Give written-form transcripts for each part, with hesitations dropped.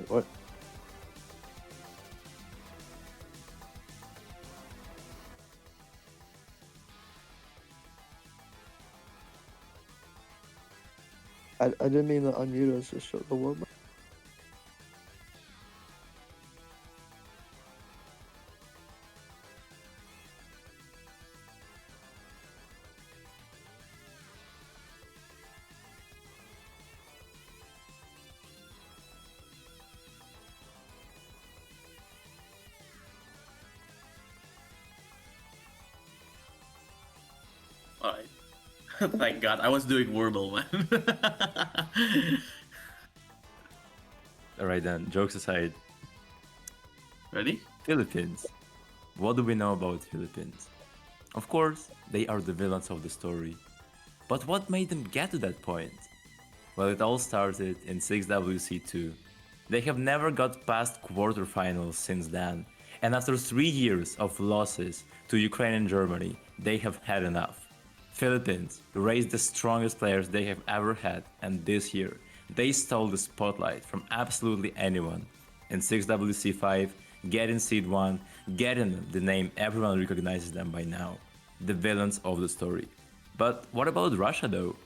What? I didn't mean to unmute us. Just shut the warm up. Alright. Thank God. I was doing Wordle, man. All right then, jokes aside, Ready? Philippines. What do we know about Philippines? Of course, they are the villains of the story. But what made them get to that point? Well, it all started in 6WC2. They have never got past quarterfinals since then, and after 3 years of losses to Ukraine and Germany, they have had enough. Philippines raised the strongest players they have ever had, and this year, they stole the spotlight from absolutely anyone. In 6WC5, getting seed 1, getting the name everyone recognizes them by now. The villains of the story. But what about Russia though?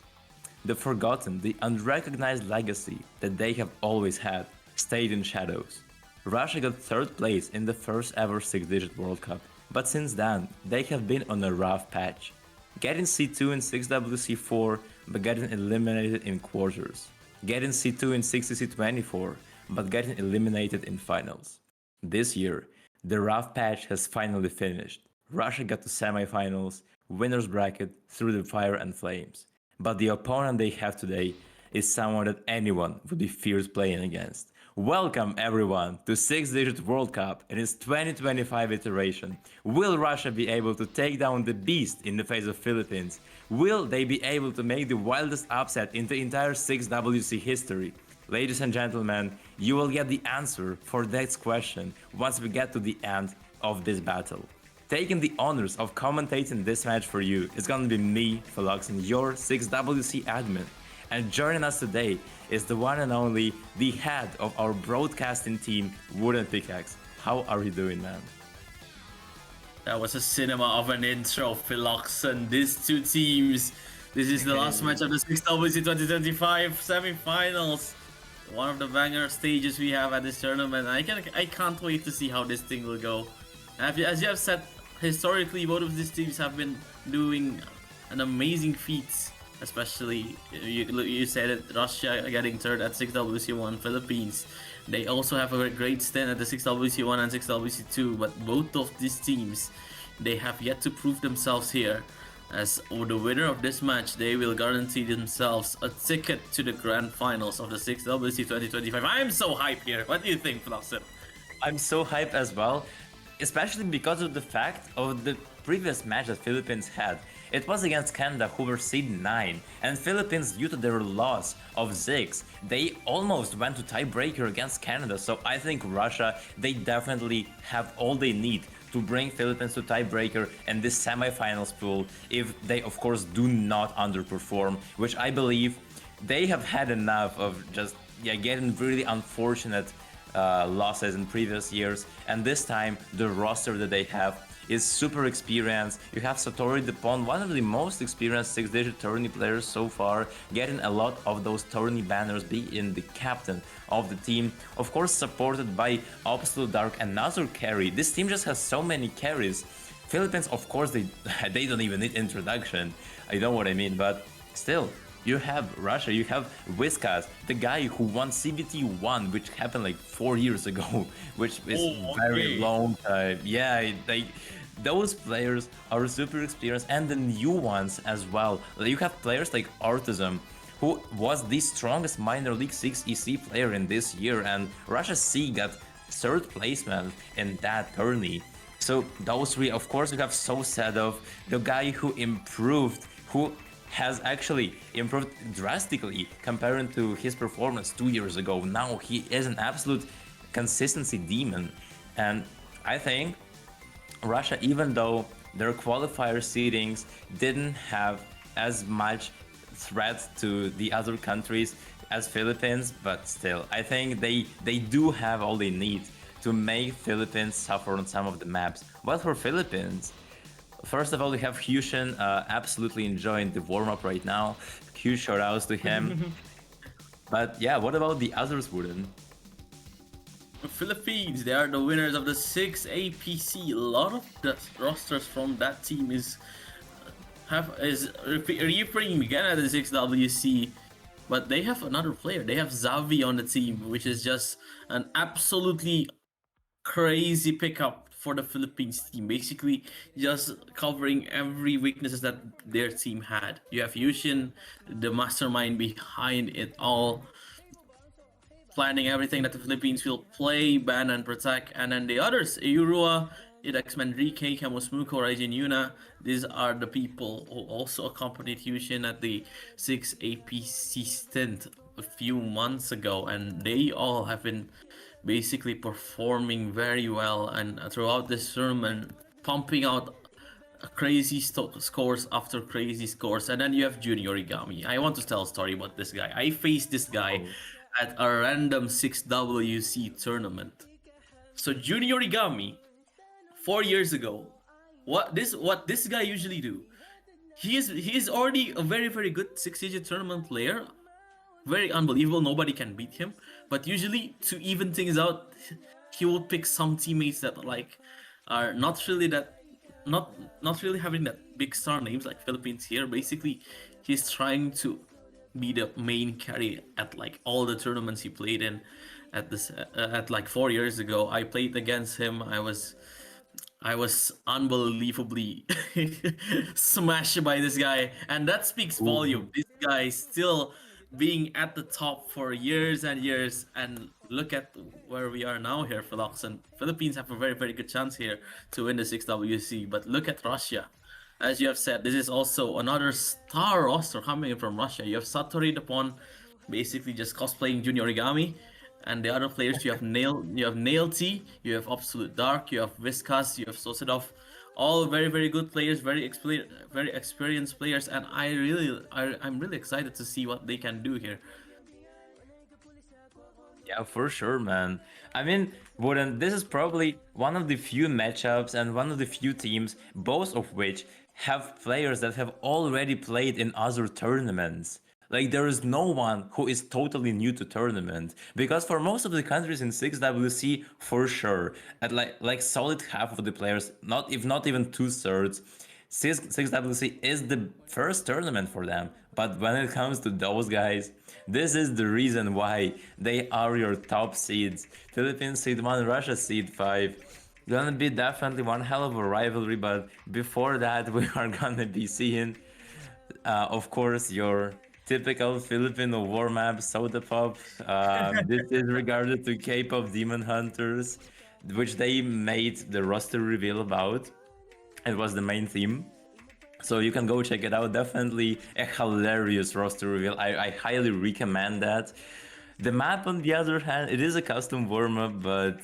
The forgotten, the unrecognized legacy that they have always had stayed in shadows. Russia got third place in the first ever six-digit World Cup, but since then, they have been on a rough patch. Getting C2 in 6WC4, but getting eliminated in quarters. Getting C2 in 6WC24, but getting eliminated in finals. This year, the rough patch has finally finished. Russia got to semifinals, winners bracket through the fire and flames. But the opponent they have today is someone that anyone would be fierce playing against. Welcome everyone to 6-digit World Cup in its 2025 iteration. Will Russia be able to take down the beast in the face of Philippines? Will they be able to make the wildest upset in the entire 6WC history? Ladies and gentlemen, you will get the answer for that question once we get to the end of this battle. Taking the honors of commentating this match for you is gonna be me, Philoxen, your 6WC admin. And joining us today is the one and only, the head of our broadcasting team, Wooden Pickaxe. How are you doing, man? That was a cinema of an intro, Philoxen. These two teams. This is the last match of the 6WC 2025 semifinals. One of the banger stages we have at this tournament. I can't wait to see how this thing will go. As you have said, historically, both of these teams have been doing an amazing feat. Especially, you said it, Russia getting third at 6WC1, Philippines. They also have a great stand at the 6WC1 and 6WC2, but both of these teams, they have yet to prove themselves here. As the winner of this match, they will guarantee themselves a ticket to the grand finals of the 6WC 2025. I am so hyped here. What do you think, Floxer? I'm so hyped as well, especially because of the fact of the previous match that Philippines had. It was against Canada, who were seed 9, and Philippines, due to their loss of Ziggs, they almost went to tiebreaker against Canada. So I think Russia, they definitely have all they need to bring Philippines to tiebreaker and this semifinals pool, if they of course do not underperform, which I believe they have had enough of just getting really unfortunate losses in previous years, and this time the roster that they have is super experienced. You have Satori Depon, one of the most experienced 6-digit tourney players so far, getting a lot of those tourney banners, being the captain of the team. Of course, supported by Absolute Dark, another carry. This team just has so many carries. Philippines, of course, they they don't even need introduction. I know what I mean, but still, you have Russia, you have Whiskas, the guy who won CBT 1, which happened like 4 years ago, which is very long time. Yeah, those players are super experienced, and the new ones as well. You have players like Artism, who was the strongest minor league 6 EC player in this year, and Russia C got third placement in that tourney. So those three, of course, you have So Sadov, the guy who improved, who has actually improved drastically comparing to his performance 2 years ago. Now he is an absolute consistency demon, and I think Russia, even though their qualifier seedings didn't have as much threat to the other countries, as Philippines, but still, I think they do have all they need to make Philippines suffer on some of the maps. But for Philippines, first of all, we have Hushin absolutely enjoying the warm up right now. Huge shout outs to him. But yeah, what about the others, Wooden? Philippines, they are the winners of the 6 APC. A lot of the rosters from that team is reappearing again at the 6WC, but they have another player. They have Xavi on the team, which is just an absolutely crazy pickup for the Philippines team. Basically, just covering every weaknesses that their team had. You have Yushin, the mastermind behind it all, planning everything that the Philippines will play, ban and protect, and then the others, Eurua, Idax Manrique, Kamusmuko, Raijin Yuna, these are the people who also accompanied Yushin at the 6 APC stint a few months ago, and they all have been basically performing very well and throughout this tournament, pumping out crazy scores after crazy scores. And then you have Junior Origami. I want to tell a story about this guy. I faced this guy Oh. at a random 6WC tournament. So Junior Origami, 4 years ago, what this guy usually do? He is already a very good 6 digit tournament player, very unbelievable. Nobody can beat him. But usually, to even things out, he will pick some teammates that like are not not really having that big star names like Philippines here. Basically, he's trying to be the main carry at like all the tournaments he played in. At like 4 years ago, I played against him. I was unbelievably smashed by this guy, and that speaks Ooh. volume. This guy is still being at the top for years and years, and look at where we are now here, Philox. And Philippines have a very good chance here to win the 6WC. But look at Russia. As you have said, this is also another star roster coming in from Russia. You have Satori the Pawn, basically just cosplaying Junior Origami. And the other players, you have Nail T, you have Absolute Dark, you have Viscas, you have Sosedov, all very good players, very experienced players, and I'm really excited to see what they can do here. Yeah, for sure, man. I mean, Wooden, this is probably one of the few matchups and one of the few teams, both of which have players that have already played in other tournaments. Like, there is no one who is totally new to tournament. Because for most of the countries in 6WC, for sure, at like solid half of the players, not if not even two-thirds, 6WC is the first tournament for them. But when it comes to those guys, this is the reason why they are your top seeds. Philippines seed 1, Russia seed 5. Gonna be definitely one hell of a rivalry, but before that, we are gonna be seeing, of course, your typical Filipino war map, Soda Pop. This is regarded to K-pop Demon Hunters, which they made the roster reveal about. It was the main theme. So you can go check it out. Definitely a hilarious roster reveal. I highly recommend that. The map, on the other hand, it is a custom warm-up, but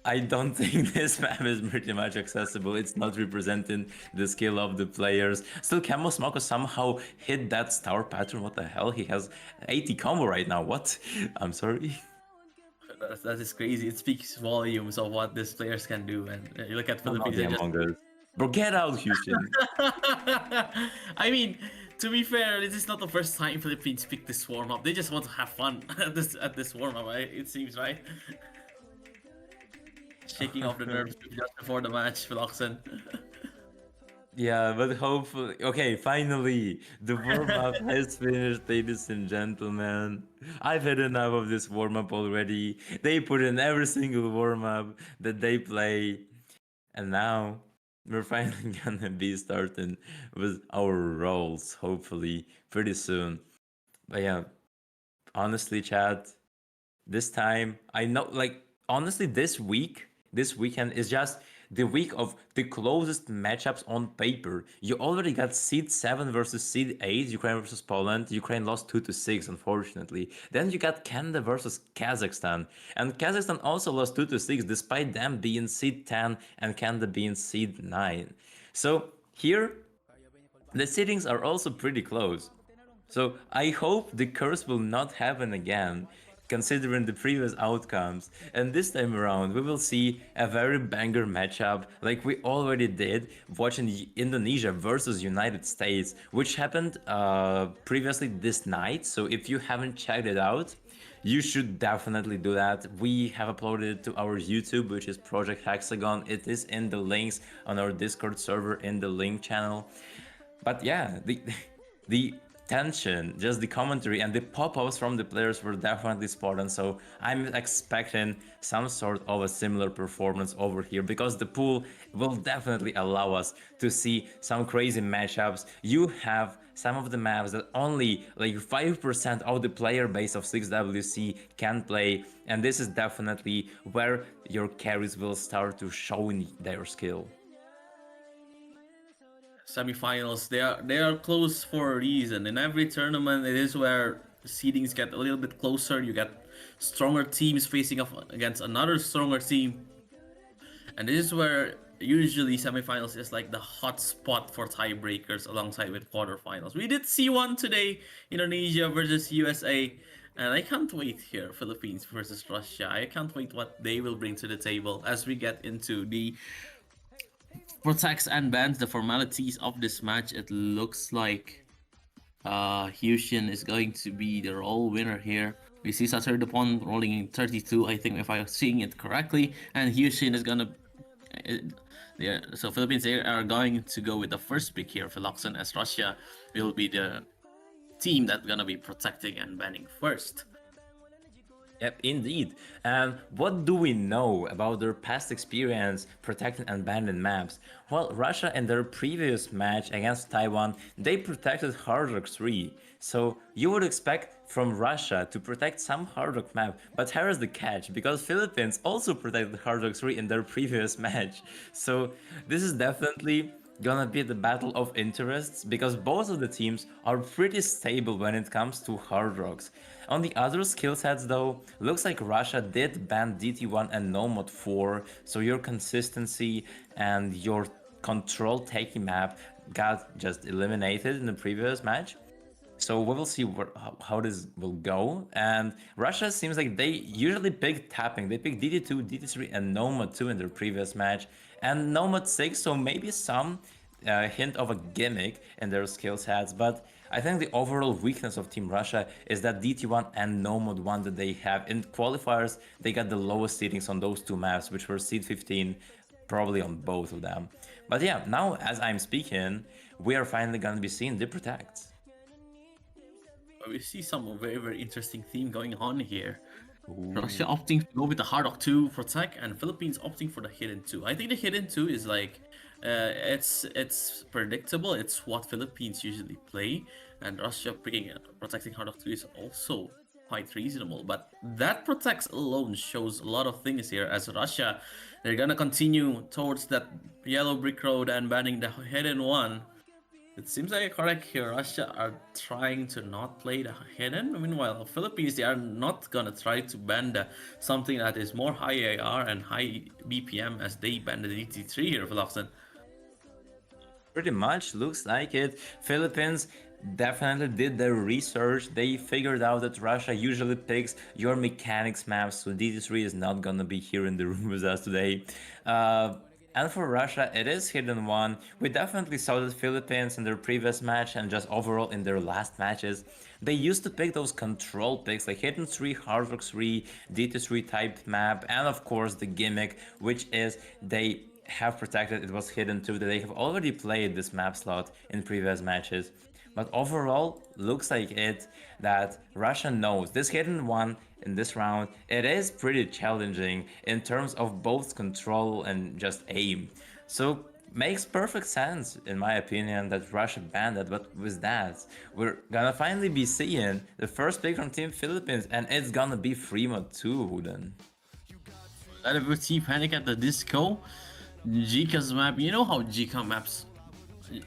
I don't think this map is pretty much accessible. It's not representing the skill of the players. Still, Camo Smoko somehow hit that star pattern. What the hell? He has 80 combo right now. What? I'm sorry. That is crazy. It speaks volumes of what these players can do. And you look at No, not Philippines, the they just Among Us. Bro, get out, Houston. I mean, to be fair, this is not the first time Philippines pick this warm up. They just want to have fun at this warm up, right? It seems, right? Shaking off the nerves just before the match, Philoxen. Yeah, but hopefully, okay, finally, the warm up has finished, ladies and gentlemen. I've had enough of this warm up already. They put in every single warm up that they play, and now we're finally gonna be starting with our roles, hopefully, pretty soon. But yeah, honestly, chat, this time I know, like, honestly, this weekend is just the week of the closest matchups on paper. You already got seed 7 versus seed 8, Ukraine versus Poland. Ukraine lost 2-6, unfortunately. Then you got Canada versus Kazakhstan, and Kazakhstan also lost 2-6 despite them being seed 10 and Canada being seed 9. So here the seedings are also pretty close. So I hope the curse will not happen again, considering the previous outcomes. And this time around, we will see a very banger matchup, like we already did watching Indonesia versus United States, which happened previously this night. So if you haven't checked it out, you should definitely do that. We have uploaded it to our YouTube, which is Project Hexagon. It is in the links on our Discord server in the link channel. But yeah, the tension, just the commentary and the pop-ups from the players were definitely spot on. So I'm expecting some sort of a similar performance over here because the pool will definitely allow us to see some crazy matchups. You have some of the maps that only like 5% of the player base of 6WC can play, and this is definitely where your carries will start to show their skill. Semifinals, they are close for a reason. In every tournament, it is where seedings get a little bit closer. You get stronger teams facing off against another stronger team, and this is where usually semifinals is like the hot spot for tiebreakers alongside with quarterfinals. We did see one today, Indonesia versus USA, and I can't wait here, Philippines versus Russia. I can't wait what they will bring to the table as we get into the protects and bans, the formalities of this match. It looks like Houston is going to be the role winner here. We see Saturday upon rolling in 32, I think, if I'm seeing it correctly, and Houston is gonna. Yeah, so Philippines, they are going to go with the first pick here for Luxon, as Russia will be the team that's gonna be protecting and banning first. Yep, indeed. And what do we know about their past experience protecting abandoned maps? Well, Russia in their previous match against Taiwan, they protected Hard Rock 3. So you would expect from Russia to protect some Hard Rock map, but here is the catch, because Philippines also protected Hard Rock 3 in their previous match. So this is definitely gonna be the battle of interests because both of the teams are pretty stable when it comes to hard rocks. On the other skill sets though, looks like Russia did ban DT1 and Nomad 4, so your consistency and your control taking map got just eliminated in the previous match. So we will see how this will go. And Russia seems like they usually pick tapping. They pick DD2, DD3, and Nomad 2 in their previous match, and Nomad 6. So maybe some hint of a gimmick in their skill sets. But I think the overall weakness of Team Russia is that DT1 and Nomad 1 that they have in qualifiers. They got the lowest seedings on those two maps, which were seed 15, probably on both of them. But yeah, now as I'm speaking, we are finally gonna be seeing the protects. We see some very, very interesting theme going on here. Russia opting to go with the Hard Rock 2 for tech, and Philippines opting for the Hidden 2. I think the Hidden 2 is like, it's predictable. It's what Philippines usually play, and Russia picking protecting Hard Rock 2 is also quite reasonable. But that protects alone shows a lot of things here. As Russia, they're gonna continue towards that yellow brick road and banning the Hidden 1. It seems like correct here. Russia are trying to not play the hidden. Meanwhile, Philippines, they are not gonna try to ban something that is more high AR and high BPM as they ban the DT3 here for Luxon. Pretty much looks like it. Philippines definitely did their research. They figured out that Russia usually picks your mechanics maps, so DT3 is not gonna be here in the room with us today. And for Russia, it is Hidden 1. We definitely saw the Philippines in their previous match and just overall in their last matches. They used to pick those control picks like Hidden 3, Hard Rock 3, DT3 type map, and of course the gimmick, which is they have protected it was Hidden 2, that they have already played this map slot in previous matches. But overall, looks like it that Russia knows this Hidden 1 in this round, it is pretty challenging in terms of both control and just aim. So makes perfect sense in my opinion that Russia banned it. But with that, we're gonna finally be seeing the first pick from Team Philippines, and it's gonna be Fremont too then. Let me see Panic at the Disco. Jika's map. You know how Jika maps.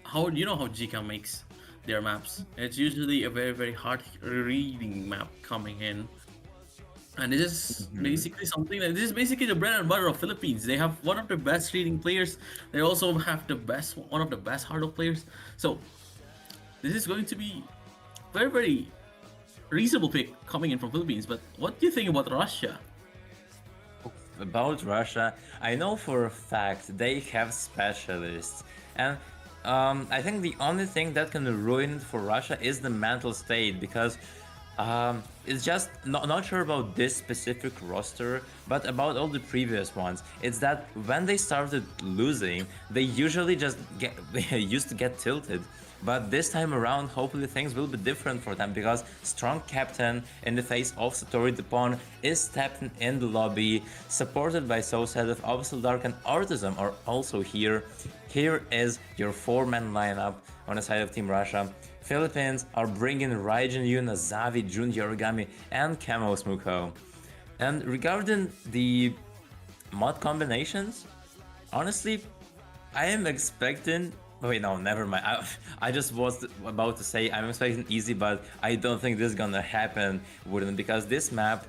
How you know how Jika makes their maps? It's usually a very, very hard reading map coming in. And this is basically something that this is basically the bread and butter of Philippines. They have one of the best leading players. They also have the best one of the best hard players. So this is going to be very reasonable pick coming in from Philippines. But what do you think about Russia? About Russia, I know for a fact they have specialists, and I think the only thing that can ruin it for Russia is the mental state because it's just not sure about this specific roster, but about all the previous ones. It's that when they started losing, they usually just get they used to get tilted. But this time around, hopefully things will be different for them because strong captain in the face of Satori the Pawn is stepping in the lobby, supported by Sosedev, Absol Dark and Artisan are also here. Here is your 4-man lineup on the side of Team Russia. Philippines are bringing Raijin, Yuna, Zavi, Jun Yorigami and Camo Smuko. And regarding the mod combinations, honestly, I am expecting. Wait, no, never mind. I just was about to say I'm expecting easy, but I don't think this is gonna happen with it because this map,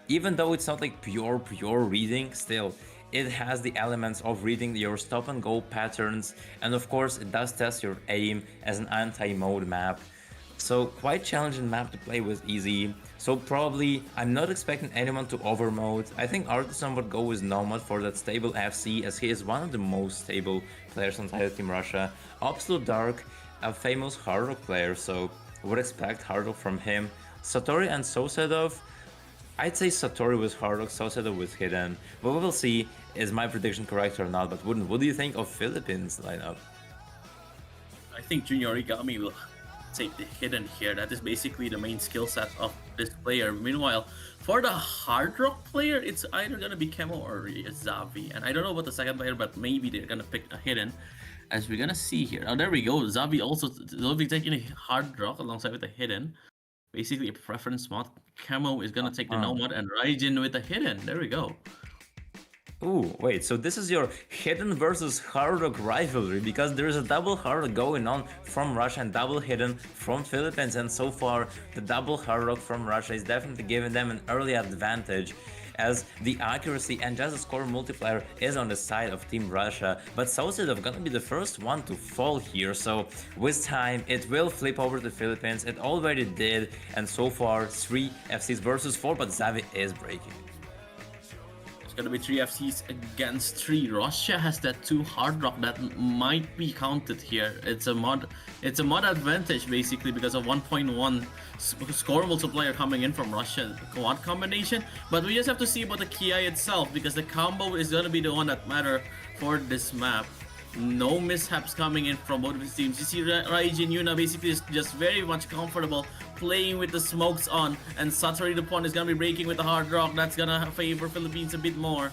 even though it's not like pure reading, still it has the elements of reading your stop and go patterns, and of course it does test your aim as an anti-mode map. So quite challenging map to play with easy. So probably I'm not expecting anyone to overmode. I think Artisan would go with Nomad for that stable FC as he is one of the most stable players on side of Team Russia. Absolute Dark, a famous hard rock player, so would expect hard rock from him. Satori and Sosedov, I'd say Satori with hard rock, Sosedov with hidden. But we will see is my prediction correct or not. But what do you think of Philippines lineup? I think Junior Origami will take the hidden here. That is basically the main skill set of this player. Meanwhile, for the hard rock player, it's either gonna be Kemo or Zavi. And I don't know about the second player, but maybe they're gonna pick a hidden. As we're gonna see here. Oh, there we go. Zavi also will be taking a hard rock alongside with the hidden. Basically a preference mod. Camo is gonna take the Nomad and Raijin with the hidden. There we go. Ooh, wait, so this is your hidden versus hard rock rivalry because there is a double hard rock going on from Russia and double hidden from Philippines, and so far the double hard rock from Russia is definitely giving them an early advantage as the accuracy and just the score multiplier is on the side of Team Russia, but Sosedov gonna be the first one to fall here, so with time it will flip over to Philippines. It already did, and so far 3 FCs versus 4, but Zavi is breaking. It's gonna be 3 FCs against 3. Russia has that 2 hard rock that might be counted here. It's a mod advantage basically because of 1.1 score multiplier coming in from Russia quad combination. But we just have to see about the Ki itself because the combo is gonna be the one that matter for this map. No mishaps coming in from both of these teams. You see Raijin Yuna basically is just very much comfortable playing with the smokes on, and Satori the Pawn is gonna be breaking with the hard rock. That's gonna favor Philippines a bit more.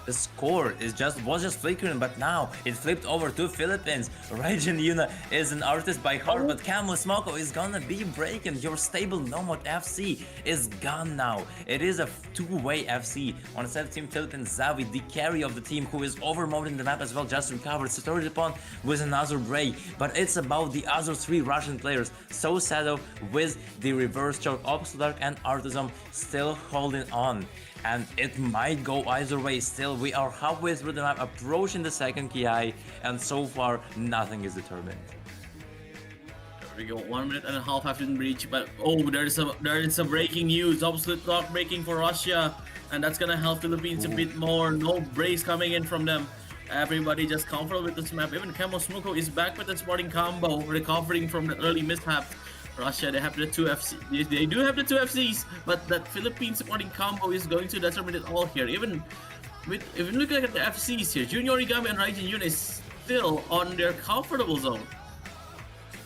The score was just flickering, but now it flipped over to Philippines. Raijin Yuna is an artist by heart, but Camo Smoko is gonna be breaking. Your stable Nomad FC is gone now. It is a 2-way FC on the side of Team Philippines. Zavi, the carry of the team, who is overmoding the map as well, just recovered. Satori the Pawn with another break, but it's about the other 3 Russian players. Sosedov with the reverse choke, Obstadark and Artisan still holding on. And it might go either way. Still, we are halfway through the map, approaching the second Ki, and so far nothing is determined. There we go, 1 minute and a half after the breach, but oh, there is some breaking news. Absolute clock breaking for Russia, and that's gonna help Philippines a bit more. No brace coming in from them. Everybody just comfortable with this map. Even Camo Smuko is back with the sporting combo, recovering from the early mishap. Russia, they have the 2 FCs. They do have the 2 FCs, but that Philippine supporting combo is going to determine it all here. Even if you look at the FCs here, Junior Origami and Raijin Yuna is still on their comfortable zone.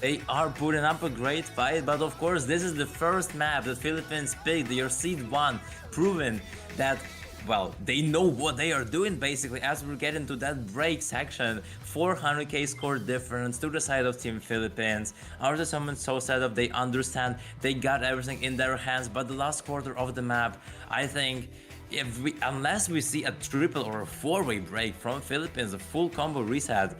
They are putting up a great fight, but of course this is the first map that Philippines picked, their seed 1, proving that, well, they know what they are doing basically as we get into that break section. 400k score difference to the side of Team Philippines. Artisan and Sosedov, they understand, they got everything in their hands, but the last quarter of the map, I think, unless we see a triple or a 4-way break from Philippines, a full combo reset,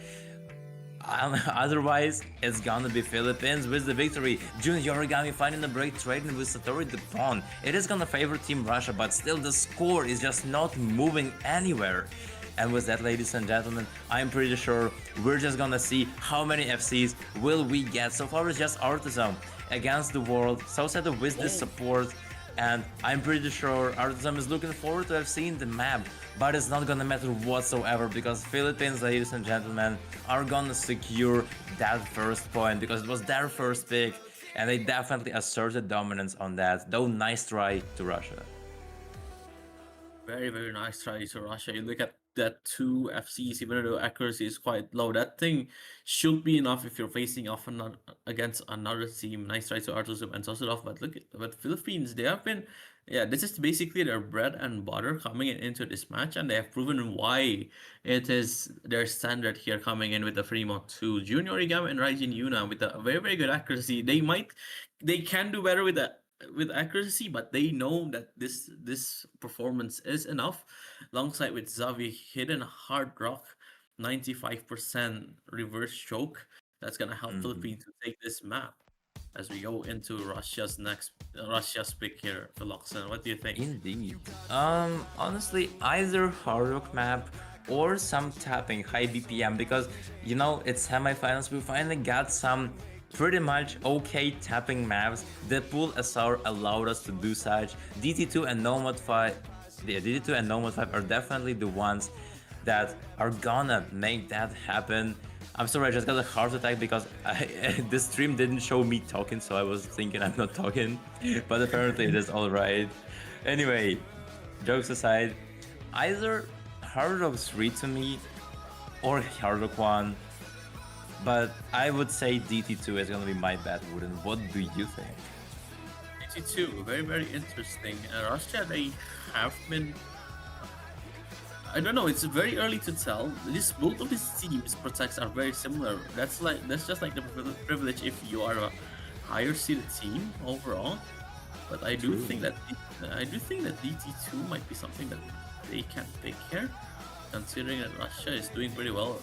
otherwise it's gonna be Philippines with the victory. Junior Origami finding the break, trading with Satori the Pawn. It is gonna favor Team Russia, but still the score is just not moving anywhere. And with that, ladies and gentlemen, I'm pretty sure we're just gonna see how many FCs will we get. So far it's just Artisan against the world. Southside with this Oh. support, and I'm pretty sure Artisan is looking forward to have seen the map, but it's not gonna matter whatsoever because Philippines, ladies and gentlemen, are gonna secure that first point because it was their first pick, and they definitely asserted dominance on that. Though nice try to Russia. Very, very nice try to Russia. You look at that two FCs, even though accuracy is quite low. That thing should be enough if you're facing off against another team. Nice try to Artuzum and Sosudov, but look at Philippines. They have been, yeah, this is basically their bread and butter coming into this match, and they have proven why it is their standard here coming in with the Fremont 2. Junior Origami and Raijin Yuna with a very, very good accuracy. They can do better with accuracy, but they know that this performance is enough. Alongside with Xavi, hidden hard rock, 95% reverse choke. That's gonna help Philippines to take this map as we go into Russia's pick here, Philoxen. What do you think? Indeed. Honestly, either hard rock map or some tapping high BPM because you know it's semifinals. We finally got some pretty much okay tapping maps. The pool SR allowed us to do such. DT2 and Nomad 5, yeah, DT2 and Nomad 5 are definitely the ones that are gonna make that happen. I'm sorry, I just got a heart attack because the stream didn't show me talking, so I was thinking I'm not talking, but apparently it is alright. Anyway, jokes aside, either Hard Rock 3 to me or Hard Rock 1, but I would say DT2 is gonna be my bet, Wooden. What do you think? 82, very, very interesting. Russia, they have been. I don't know. It's very early to tell. Both of these teams' protects are very similar. That's just like the privilege if you are a higher seeded team overall. But I do think that DT2 might be something that they can pick here, considering that Russia is doing pretty well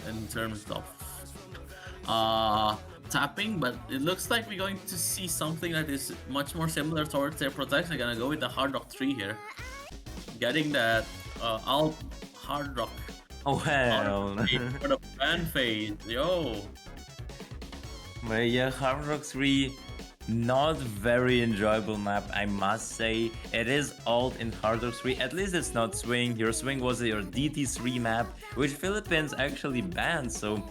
in terms of tapping. But it looks like we're going to see something that is much more similar towards their protects. I'm gonna go with the Hard Rock 3 here, getting that Alp Hard Rock. Oh well. For the fan phase, yo. Well, yeah, Hard Rock 3, not very enjoyable map, I must say. It is alt in Hard Rock 3, at least it's not swing. Your swing was your DT3 map, which Philippines actually banned, so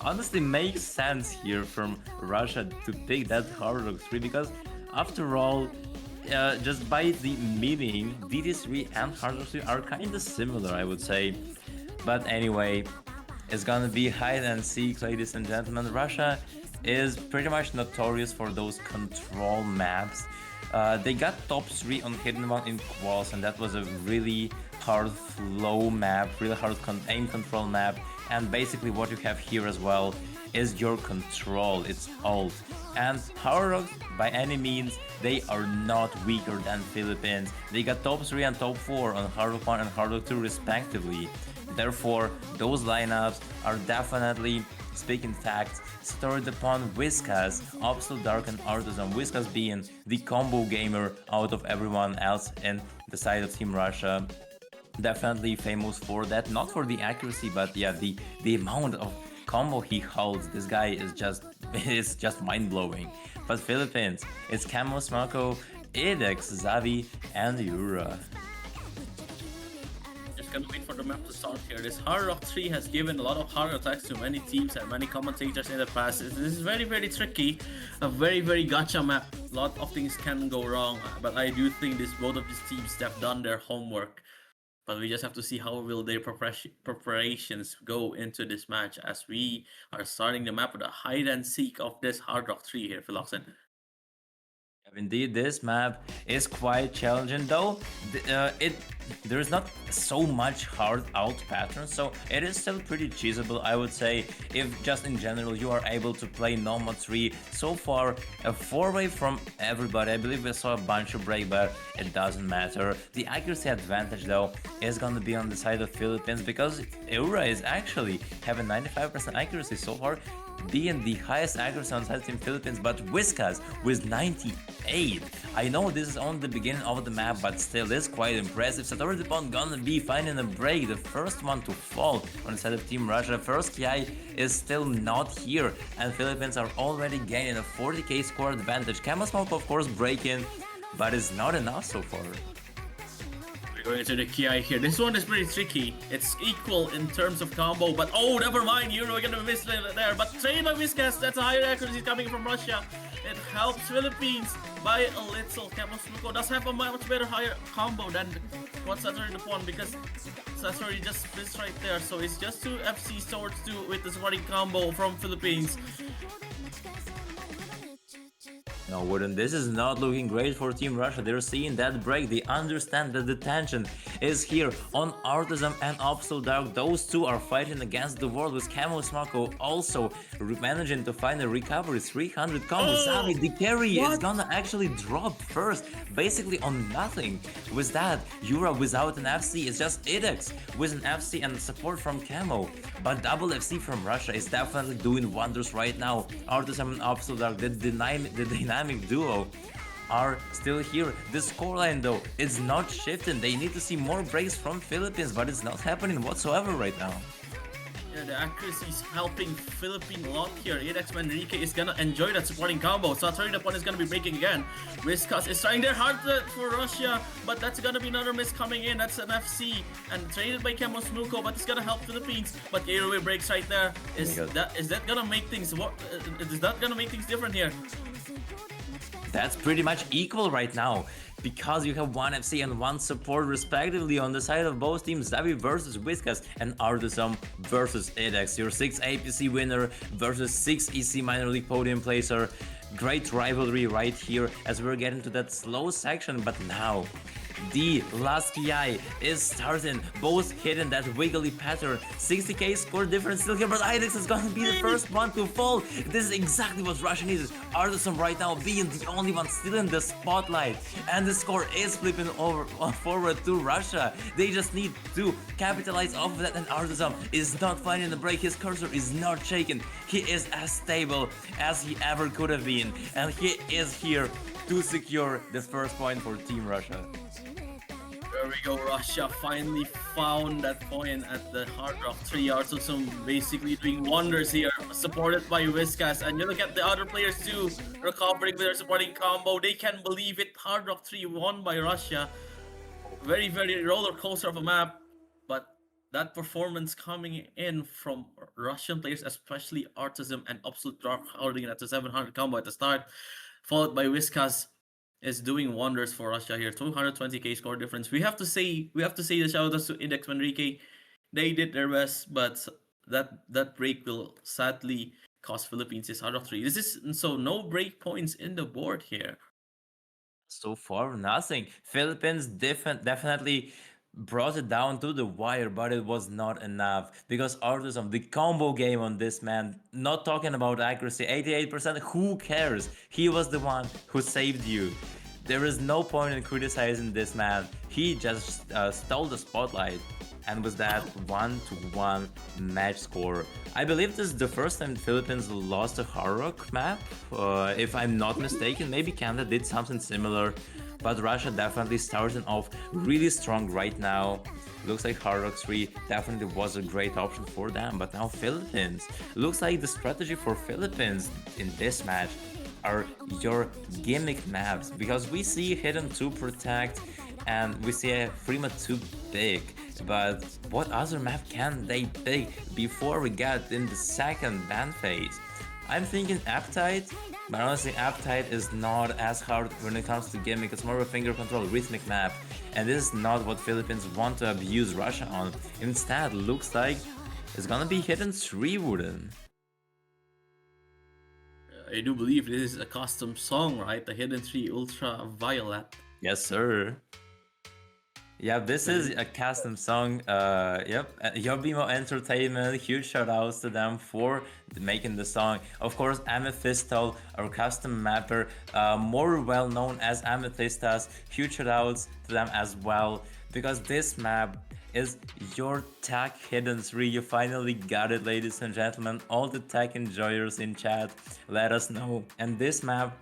honestly makes sense here from Russia to pick that Hard Rock 3 because after all, just by the meaning, DT3 and Hard Rock 3 are kinda similar, I would say. But anyway, it's gonna be hide and seek, ladies and gentlemen. Russia is pretty much notorious for those control maps. They got top 3 on Hidden One in Quals, and that was a really hard flow map, really hard aim control map. And basically what you have here as well is your control, it's alt. And Hard Rock, by any means, they are not weaker than Philippines. They got top 3 and top 4 on Hard Rock 1 and Hard Rock 2 respectively. Therefore, those lineups are definitely, speaking facts, stored upon Whiskas, Absolute Dark and Artisan. Whiskas being the combo gamer out of everyone else in the side of Team Russia. Definitely famous for that, not for the accuracy, but yeah, the amount of combo he holds. This guy is just mind-blowing. But Philippines, it's Camo, Smako, Edex, Xavi, and Yura. Just gonna wait for the map to start here. This Hard Rock 3 has given a lot of hard attacks to many teams and many commentators in the past. This is very, very tricky. A very, very gacha map. A lot of things can go wrong, but I do think both of these teams have done their homework. But we just have to see how will their preparations go into this match as we are starting the map with a hide and seek of this Hard Rock 3 here, Philoxen. Indeed, this map is quite challenging, though there is not so much hard out patterns, so it is still pretty cheesable, I would say, if just in general you are able to play Nomad 3. So far, a 4-way from everybody. I believe we saw a bunch of break, but it doesn't matter. The accuracy advantage, though, is gonna be on the side of Philippines because Eura is actually having 95% accuracy so far, being the highest accuracy on side team Philippines, but Whiskas with 98. I know this is only the beginning of the map, but still is quite impressive. Satori Dupont gonna be finding a break, the first one to fall on the side of Team Russia. First KI is still not here, and Philippines are already gaining a 40k score advantage. Camel Smoke, of course, breaking, but it's not enough so far. We're going into the Ki here. This one is pretty tricky. It's equal in terms of combo, but oh, never mind. You're gonna miss there. But trained by Whiskas, that's a higher accuracy coming from Russia. It helps Philippines by a little. Camel Smoke does have a much better higher combo than what Satori Dupont, because Satori just missed right there. So it's just 2 FC towards 2 with the supporting combo from Philippines. No, Wooden, this is not looking great for Team Russia. They're seeing that break. They understand that the tension is here on Artisan and Absolute Dark. Those two are fighting against the world, with Camo Smako also managing to find a recovery. 300 combo. Sami, the carry is gonna actually drop first, basically on nothing. With that, Yura without an FC is just Idex with an FC and support from Camo. But double FC from Russia is definitely doing wonders right now. Artisan and Absolute Dark, the dynamic duo, are still here. The scoreline though, it's not shifting. They need to see more breaks from Philippines, but it's not happening whatsoever right now. Yeah, the accuracy is helping Philippine a lot here. Idex Enrique is gonna enjoy that supporting combo. Satori Dupont is gonna be breaking again. Whiskas is trying their hard for Russia, but that's gonna be another miss coming in. That's an FC and traded by Kemo Smuko, but it's gonna help Philippines. But airway breaks right there. Is that gonna make things is that gonna make things different here? That's pretty much equal right now, because you have 1 FC and 1 support respectively on the side of both teams. Zavi versus Whiskas and Artisan versus Idex. Your 6 APC winner versus 6 EC minor league podium placer. Great rivalry right here as we're getting to that slow section, but now the last KI is starting, both hitting that wiggly pattern. 60k score difference still here, but Idex is gonna be the first one to fall. This is exactly what Russia needs. Artisan right now being the only one still in the spotlight, and the score is flipping over forward to Russia. They just need to capitalize off of that, and Artisan is not finding the break. His cursor is not shaking. He is as stable as he ever could have been, and he is here to secure the first point for Team Russia. There we go, Russia finally found that point at the Hard Rock 3. Artisan basically doing wonders here, supported by Whiskas. And you look at the other players too, recovering with their supporting combo. They can believe it. Hard Rock 3 won by Russia. Very, very roller coaster of a map. But that performance coming in from Russian players, especially Artisan and Absolute Dark, holding at the 700 combo at the start, followed by Whiskas, is doing wonders for Russia here. 220k score difference. We have to say the shout outs to Idex Enrique. They did their best, but that break will sadly cost Philippines his out of 3. This is so no break points in the board here. So far, nothing. Philippines definitely brought it down to the wire, but it was not enough, because Artisan, the combo game on this man, not talking about accuracy, 88%, who cares? He was the one who saved you. There is no point in criticizing this man. He just stole the spotlight, and with that 1-1 match score. I believe this is the first time Philippines lost a Hard Rock map, if I'm not mistaken. Maybe Canada did something similar, but Russia definitely starting off really strong right now. Looks like Hard Rock 3 definitely was a great option for them, but now Philippines. Looks like the strategy for Philippines in this match are your gimmick maps, because we see Hidden 2 Protect and we see a Freema 2 Big, but what other map can they pick before we get in the second ban phase? I'm thinking Appetite, but honestly Appetite is not as hard when it comes to gimmick. It's more of a finger control rhythmic map, and this is not what Philippines want to abuse Russia on. Instead, looks like it's gonna be Hidden 3 Wooden. I do believe this is a custom song, right? The Hidden 3 Ultra Violet. Yes, sir. Yeah, this is a custom song. Yep, Yobimo Entertainment, huge shout outs to them for making the song. Of course, Amethystal, our custom mapper, more well known as Amethystas, huge shout outs to them as well, because this map is your tech Hidden 3. You finally got it, ladies and gentlemen. All the tech enjoyers in chat, let us know. And this map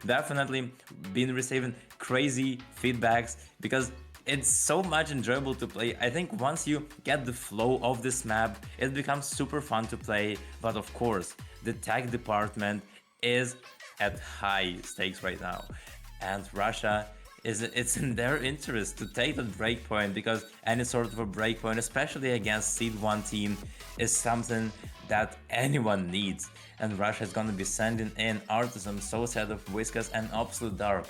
definitely been receiving crazy feedbacks, because it's so much enjoyable to play. I think once you get the flow of this map, it becomes super fun to play. But of course, the tech department is at high stakes right now, and Russia is it's in their interest to take the breakpoint, because any sort of a breakpoint, especially against seed 1 team, is something that anyone needs. And Russia is gonna be sending in Artisan, Soulset of Whiskas, and Absolute Dark.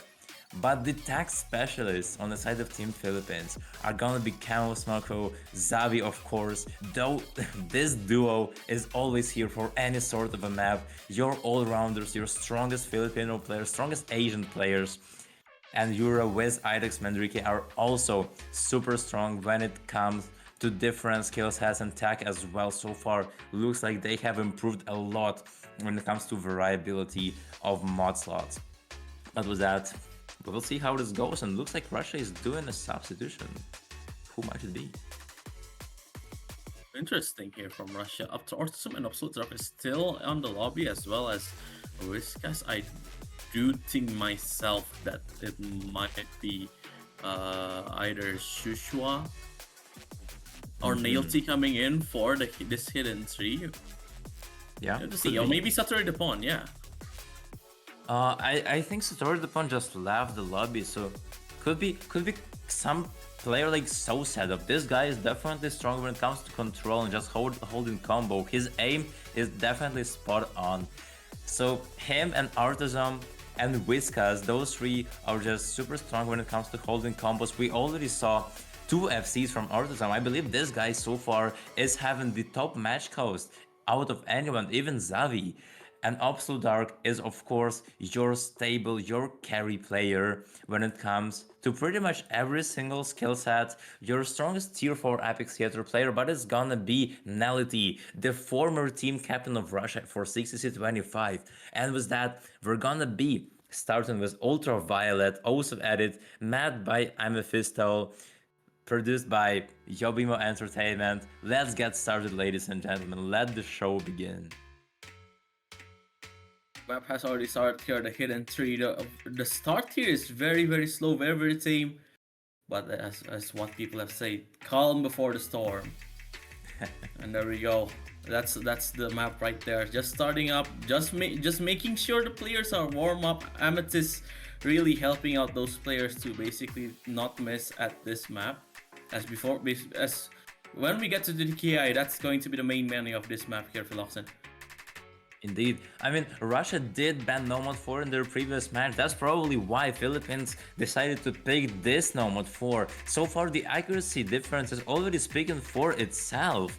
But the tech specialists on the side of Team Philippines are gonna be Camo Smoko, Zavi, of course, though this duo is always here for any sort of a map. Your all-rounders, your strongest Filipino players, strongest Asian players, and Yura with Idex Mandrike are also super strong when it comes to different skill sets and tech as well. So far, looks like they have improved a lot when it comes to variability of mod slots. But with that, we'll see how this goes, and looks like Russia is doing a substitution. Who might it be? Interesting here from Russia. Up to Ortisum and Absolute Dark is still on the lobby, as well as Whiskas. I do think myself that it might be either Shushua or Nailty coming in for this hidden tree. Yeah, To see, or maybe Satori the Pawn, yeah. I think Satori the Pawn just left the lobby, so could be some player like So Setup. This guy is definitely strong when it comes to control and just holding combo. His aim is definitely spot on. So him and Artisan and Whiskas, those three are just super strong when it comes to holding combos. We already saw 2 FCs from Artisan. I believe this guy so far is having the top match cost out of anyone, even Zavi. And Absolute Dark is, of course, your stable, your carry player when it comes to pretty much every single skill set. Your strongest tier 4 Epic Theater player, but it's gonna be Nelity, the former team captain of Russia for 6WC2025. And with that, we're gonna be starting with Ultraviolet, also added, Mad by Amethysto, produced by Yobimo Entertainment. Let's get started, ladies and gentlemen. Let the show begin. Map has already started here, the hidden tree. The start here is very, very slow, very, very tame. But as what people have said, calm before the storm. And there we go. That's the map right there. Just starting up, just making sure the players are warm up. Amethyst really helping out those players to basically not miss at this map. As before, as when we get to the KI, that's going to be the main menu of this map here, Philoxen. Indeed. I mean, Russia did ban Nomad 4 in their previous match. That's probably why Philippines decided to pick this Nomad 4. So far, the accuracy difference is already speaking for itself.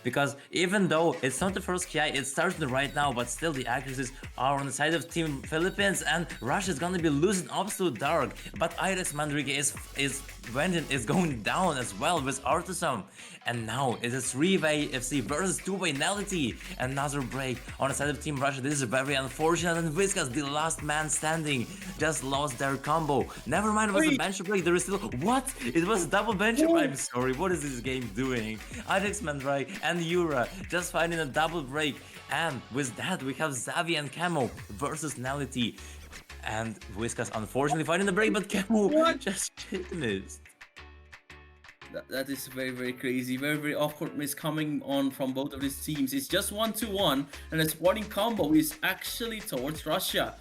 Because even though it's not the first KI, it's starting right now, but still the accuracies are on the side of Team Philippines, and Russia is gonna be losing Absolute Dark. But Iris Mandrike is going down as well with Artisan. And now it is 3-way FC versus 2-way Nelity. Another break on the side of Team Russia. This is very unfortunate, and Whiskas, the last man standing, just lost their combo. Never mind, it was a bench break. There is still what? It was a double bench. I'm sorry. What is this game doing? Idex Mandrike and Yura just finding a double break. And with that, we have Zavi and Camo versus Nelity. And Whiskas unfortunately finding the break, but Camo just missed. That is very, very crazy. Very, very awkward miss coming on from both of these teams. It's just 1-1, and the spawning combo is actually towards Russia.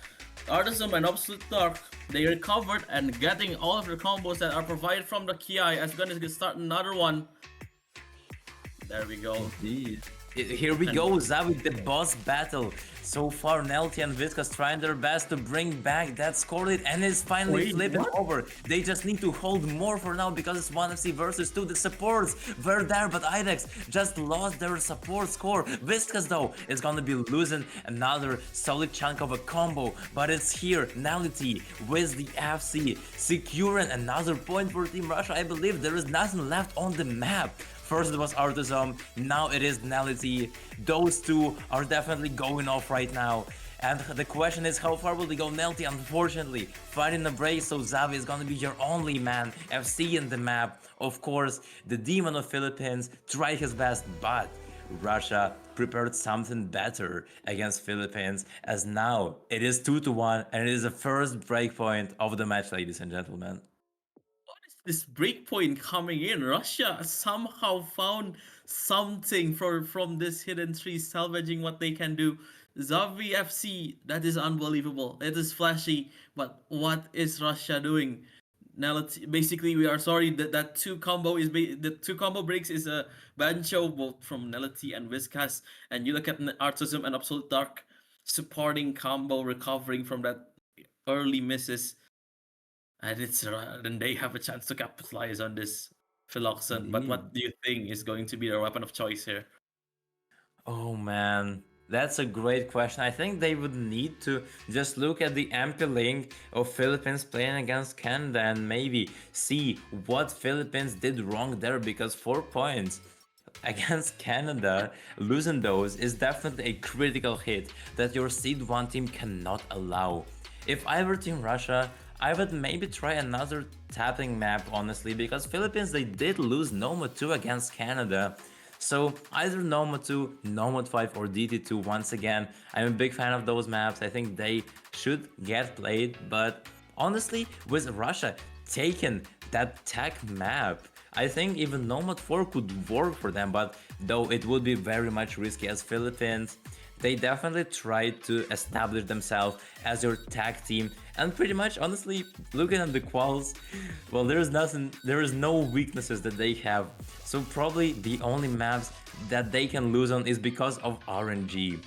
Artisan and Absolute Dark, they recovered and getting all of the combos that are provided from the Ki. As we're gonna start another one. There we go. Indeed. Here we go, Zavi, the boss battle. So far, Nelty and Whiskas trying their best to bring back that score lead, and it's finally flipping over. They just need to hold more for now because it's 1FC versus 2. The supports were there, but Idex just lost their support score. Whiskas, though, is gonna be losing another solid chunk of a combo, but it's here, Nelty with the FC securing another point for Team Russia. I believe there is nothing left on the map. First it was Artisan, now it is Nelity. Those two are definitely going off right now. And the question is, how far will they go? Nelty, unfortunately, fighting the break, so Zavi is gonna be your only man. FC in the map. Of course, the Demon of Philippines tried his best, but Russia prepared something better against Philippines, as now it is 2-1, and it is the first breakpoint of the match, ladies and gentlemen. this breakpoint coming in. Russia somehow found something from this hidden tree, salvaging what they can do. Zavi FC, that is unbelievable. It is flashy, but what is Russia doing? Now basically we are sorry that that two combo is the two combo breaks is a bancho both from Nelity and Viscas, and you look at Artism and Absolute Dark supporting combo recovering from that early misses, and it's then they have a chance to capitalize on this Philoxen. But what do you think is going to be their weapon of choice here? Oh man, that's a great question. I think they would need to just look at the MP link of Philippines playing against Canada and maybe see what Philippines did wrong there, because 4 points against Canada, losing those is definitely a critical hit that your Seed 1 team cannot allow. If I were Team Russia, I would maybe try another tapping map, honestly, because Philippines, they did lose Noma 2 against Canada. So either Noma 2, Noma 5 or DT2 once again. I'm a big fan of those maps. I think they should get played, but honestly, with Russia taking that tech map, I think even Nomad 4 could work for them, but though it would be very much risky as Philippines. They definitely tried to establish themselves as your tag team, and pretty much honestly looking at the quals, well, there is no weaknesses that they have. So probably the only maps that they can lose on is because of RNG.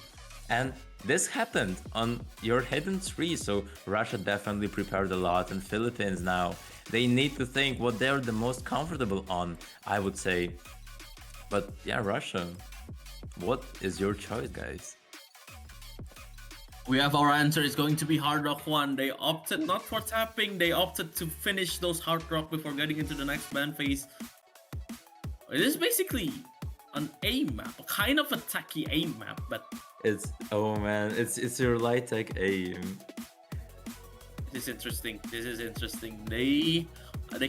And this happened on your hidden tree, so Russia definitely prepared a lot, and Philippines now, they need to think what they're the most comfortable on, I would say. But yeah, Russia, what is your choice, guys? We have our answer. It's going to be Hard Rock 1. They opted not for tapping, they opted to finish those Hard Rock before getting into the next ban phase. It is basically an A map, kind of a tacky A map, but It's, oh man, it's your light tech aim. this is interesting. This is interesting. They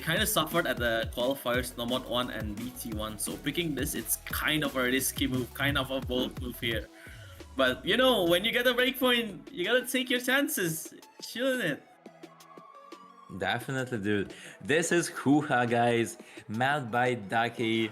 kind of suffered at the qualifiers, Nomad 1 and BT1. So picking this, it's kind of a risky move, kind of a bold move here. But you know, when you get a breakpoint, you gotta take your chances, shouldn't it? Definitely, dude. This is Hoo-Ha, guys. Made by Ducky.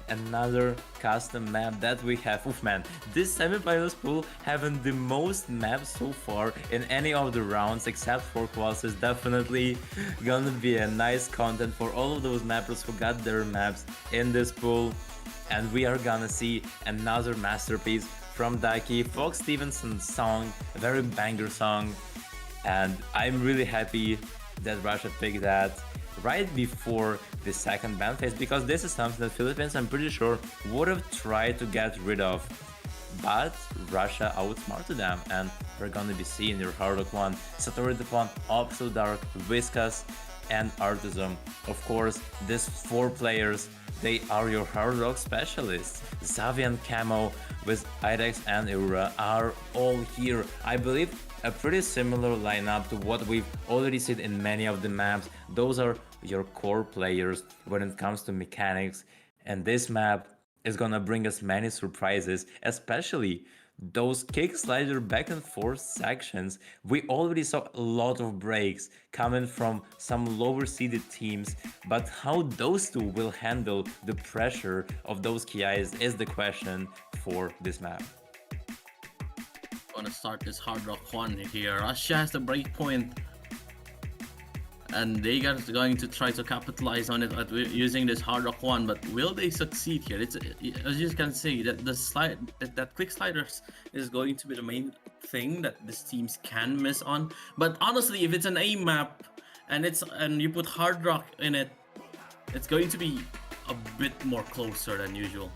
Another custom map that we have. Oof, man. This semifinals pool having the most maps so far in any of the rounds except for quals is definitely gonna be a nice content for all of those mappers who got their maps in this pool. And we are gonna see another masterpiece from Ducky, Fox Stevenson's song, a very banger song. And I'm really happy that Russia picked that right before the second ban phase, because this is something that Philippines, I'm pretty sure, would have tried to get rid of. But Russia outsmarted them, and we're gonna be seeing your Hard Rock 1, Satori the Pawn, Absolute Dark, Viscas, and Artism. Of course, these 4 players, they are your Hard Rock specialists. Xavi and Camo with Irex and Eura are all here. I believe a pretty similar lineup to what we've already seen in many of the maps. Those are your core players when it comes to mechanics, and this map is gonna bring us many surprises, especially those kick slider back and forth sections. We already saw a lot of breaks coming from some lower seeded teams, but how those two will handle the pressure of those KIs is the question for this map. Gonna start this Hard Rock 1 here. Russia has the breakpoint, and they are going to try to capitalize on it using this Hard Rock 1. But will they succeed here? It's, as you can see, that the slide that quick sliders is going to be the main thing that these teams can miss on. But honestly, if it's an A map and you put Hard Rock in it, it's going to be a bit more closer than usual.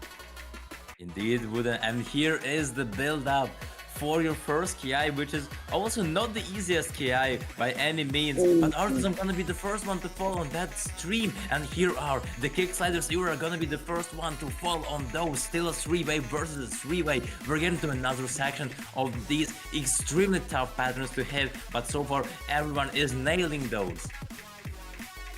Indeed, Wooden, and here is the build up for your first KI, which is also not the easiest KI by any means, but Artisan gonna be the first one to fall on that stream, and here are the kick sliders. You are gonna be the first one to fall on those. Still a 3-way versus a 3-way. We're getting to another section of these extremely tough patterns to hit, but so far everyone is nailing those.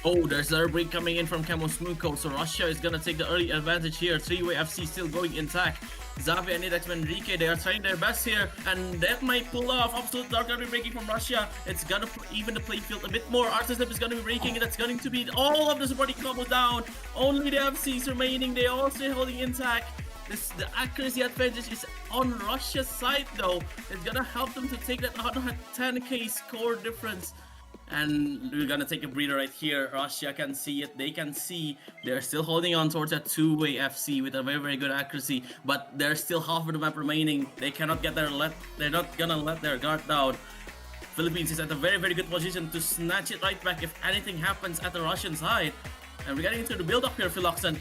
Oh, there's another break coming in from Camo Smuko, so Russia is gonna take the early advantage here. 3-way FC still going intact. Xavi and Nidax Manrique, they are trying their best here, and that might pull off. Absolute Dark gonna be breaking from Russia. It's gonna even the playing field a bit more. Artislip is gonna be breaking, and that's going to be all of the supporting combos down. Only the FCs remaining, they are also holding intact. The accuracy advantage is on Russia's side though. It's gonna help them to take that 10k score difference. And we're gonna take a breather right here. Russia can see it. They can see they're still holding on towards that two-way FC with a very good accuracy, but there's still half of the map remaining. They cannot get they're not gonna let their guard down. Philippines is at a very good position to snatch it right back if anything happens at the Russian side. And we're getting into the build-up here, Philoxen.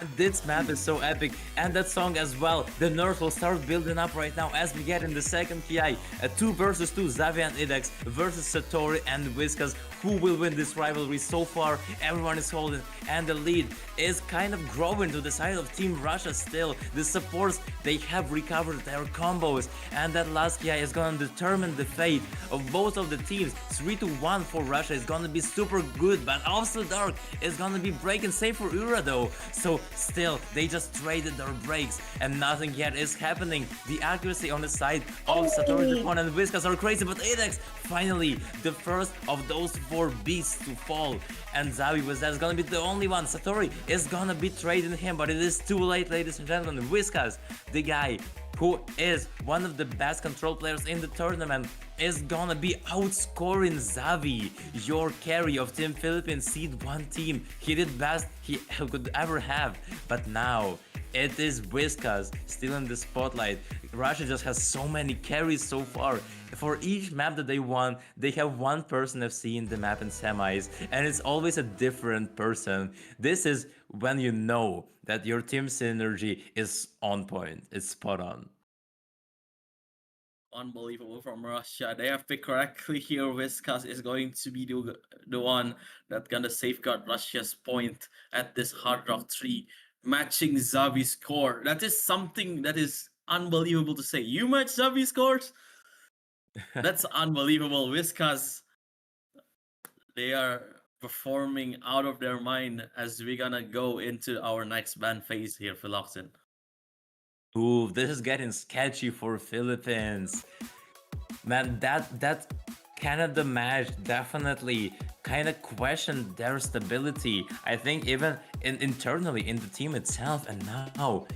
And this map is so epic, and that song as well. The nerf will start building up right now as we get in the second PI. A 2 versus 2, Xavi and Idex versus Satori and Whiskas. Who will win this rivalry? So far, everyone is holding, and the lead is kind of growing to the side of Team Russia still. The supports, they have recovered their combos, and that last PI is gonna determine the fate of both of the teams. 3-1 for Russia is gonna be super good, but also Dark is gonna be breaking safe for Ura though. So still, they just traded their breaks, and nothing yet is happening. The accuracy on the side of Satori Japon and Whiskas are crazy, but Idex, finally, the first of those 4 beasts to fall. And Xavi was that's gonna be the only one. Satori is gonna be trading him, but it is too late, ladies and gentlemen. Whiskas, the guy who is one of the best control players in the tournament, is gonna be outscoring Xavi, your carry of Team Philippines Seed 1 team. He did best he could ever have, but now it is Whiskas still in the spotlight. Russia just has so many carries so far. For each map that they won, they have one person FC in the map in semis, and it's always a different person. This is when you know that your team synergy is on point. It's spot on. Unbelievable from Russia. They have picked correctly here. Whiskas is going to be the one that's gonna safeguard Russia's point at this Hard Rock 3, matching Xavi's score. That is something that is unbelievable to say. You match Xavi's scores? That's unbelievable. Whiskas, they are performing out of their mind as we're gonna go into our next ban phase here, Philoxen. Ooh, this is getting sketchy for Philippines. Man, that Canada match definitely kind of questioned their stability. I think even internally in the team itself, and now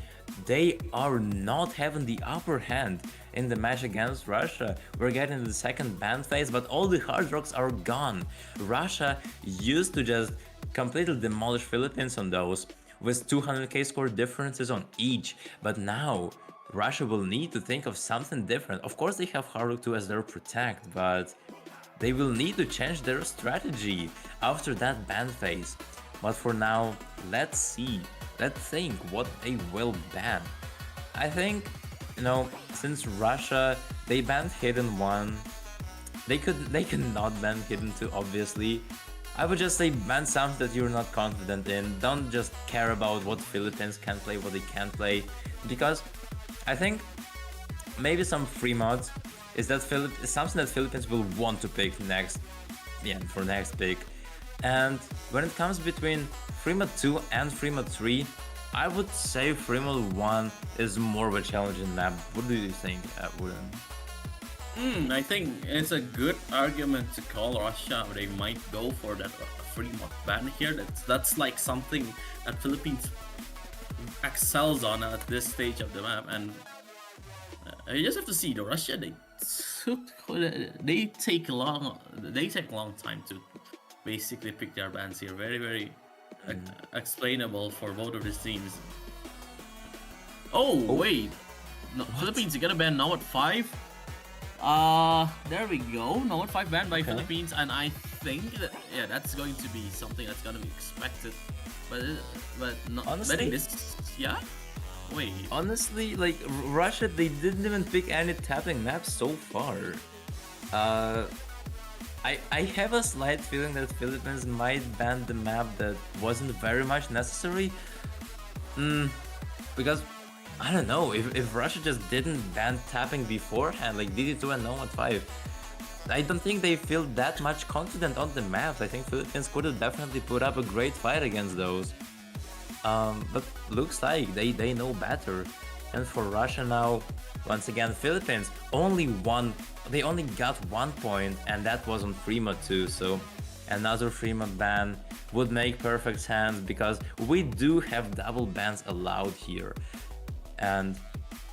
they are not having the upper hand in the match against Russia. We're getting the second ban phase, but all the hard rocks are gone. Russia used to just completely demolish Philippines on those, with 200k score differences on each, but now Russia will need to think of something different. Of course they have Hard Rock 2 as their protect, but they will need to change their strategy after that ban phase. But for now, let's see, let's think what they will ban. I think, you know, since Russia, they banned Hidden 1, they cannot ban Hidden 2 obviously. I would just say ban something that you're not confident in. Don't just care about what Philippines can play, what they can't play, because I think maybe some free mods is that something that Philippines will want to pick next, for next pick. And when it comes between Freemod 2 and Freemod 3, I would say Freemod 1 is more of a challenging map. What do you think, Wooden? I think it's a good argument to call Russia. They might go for that free mod ban here. That's like something that Philippines excels on at this stage of the map, and you just have to see the Russia. They take a long time to basically pick their bans here. Very explainable for both of these teams. Oh wait, no, Philippines, you gotta ban now at 5. There we go. Note 5 banned by Philippines, and I think that that's going to be something that's gonna be expected. But not honestly, betting this, yeah. Wait. Honestly, like Russia, they didn't even pick any tapping maps so far. I have a slight feeling that Philippines might ban the map that wasn't very much necessary. Because I don't know, if Russia just didn't ban tapping beforehand, like DD2 and Nomad 5, I don't think they feel that much confident on the maps. I think Philippines could have definitely put up a great fight against those. But looks like they know better. And for Russia now, once again, Philippines only one. They only got 1 point, and that was on Frima too. So another Frima ban would make perfect sense because we do have double bans allowed here. And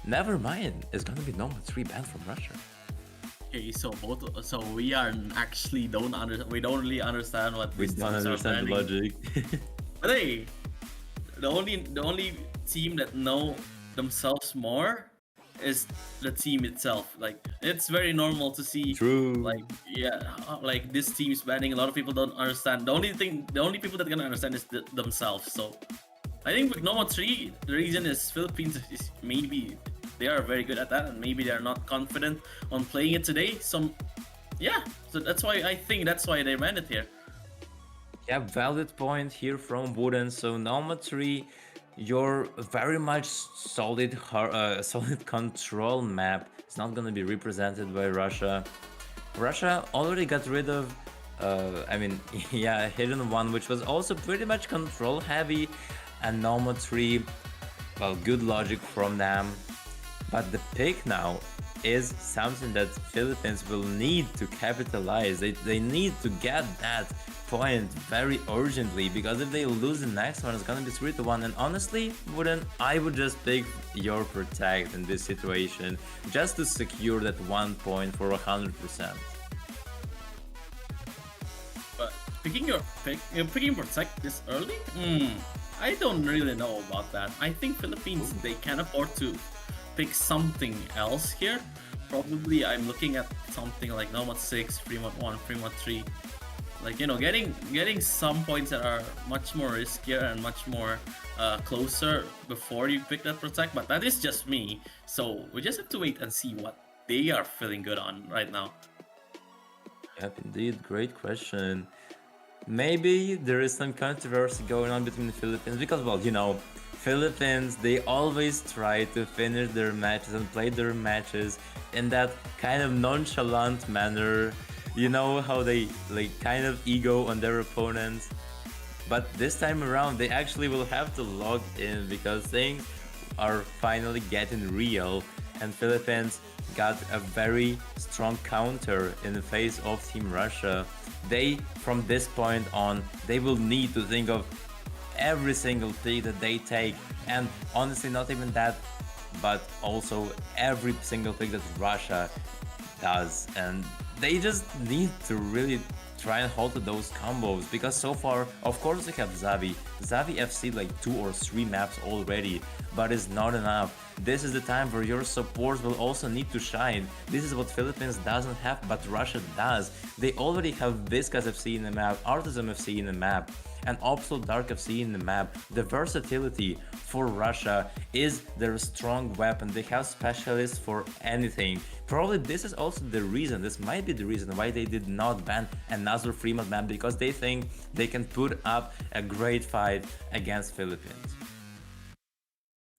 never mind, it's gonna be normal 3 ban from Russia. Okay, so we are actually we don't really understand what We these don't teams are understand the planning. logic. But hey, the only team that know themselves more is the team itself. Like, it's very normal to see. True. Like, yeah, like this team's banning. A lot of people don't understand. The only people that can understand is themselves. So I think with Noma 3, the reason is Philippines is maybe they are very good at that, and maybe they are not confident on playing it today. So yeah, so that's why I think that's why they banned it here. Yeah, valid point here from Wooden. So Noma 3, your very much solid solid control map is not gonna be represented by Russia. Russia already got rid of I mean, yeah, Hidden One, which was also pretty much control heavy, and Noma 3, well, good logic from them. But the pick now is something that Philippines will need to capitalize. They need to get that point very urgently, because if they lose the next one, it's gonna be 3-1. And honestly, I would just pick your Protect in this situation, just to secure that 1 point for 100%. But picking Protect this early, I don't really know about that. I think Philippines, they can afford to pick something else here. Probably I'm looking at something like Nomad 6, Fremont 1, Fremont 3. Like, you know, getting some points that are much more riskier and much more closer before you pick that Protect. But that is just me. So we just have to wait and see what they are feeling good on right now. Yep, indeed, great question. Maybe there is some controversy going on between the Philippines because, well, you know, Philippines, they always try to finish their matches and play their matches in that kind of nonchalant manner. You know how they like kind of ego on their opponents. But this time around, they actually will have to log in because things are finally getting real, and Philippines got a very strong counter in the face of Team Russia. They, from this point on, they will need to think of every single pick that they take, and honestly, not even that, but also every single pick that Russia does, and they just need to really try and hold to those combos, because so far, of course, we have Xavi FC like 2 or 3 maps already, but it's not enough. This is the time where your supports will also need to shine. This is what Philippines doesn't have, but Russia does. They already have Viscas FC in the map, Artisan FC in the map, and Absolute Dark FC in the map. The versatility for Russia is their strong weapon. They have specialists for anything. Probably this is also the reason, this might be the reason why they did not ban another Fremont map, because they think they can put up a great fight against Philippines.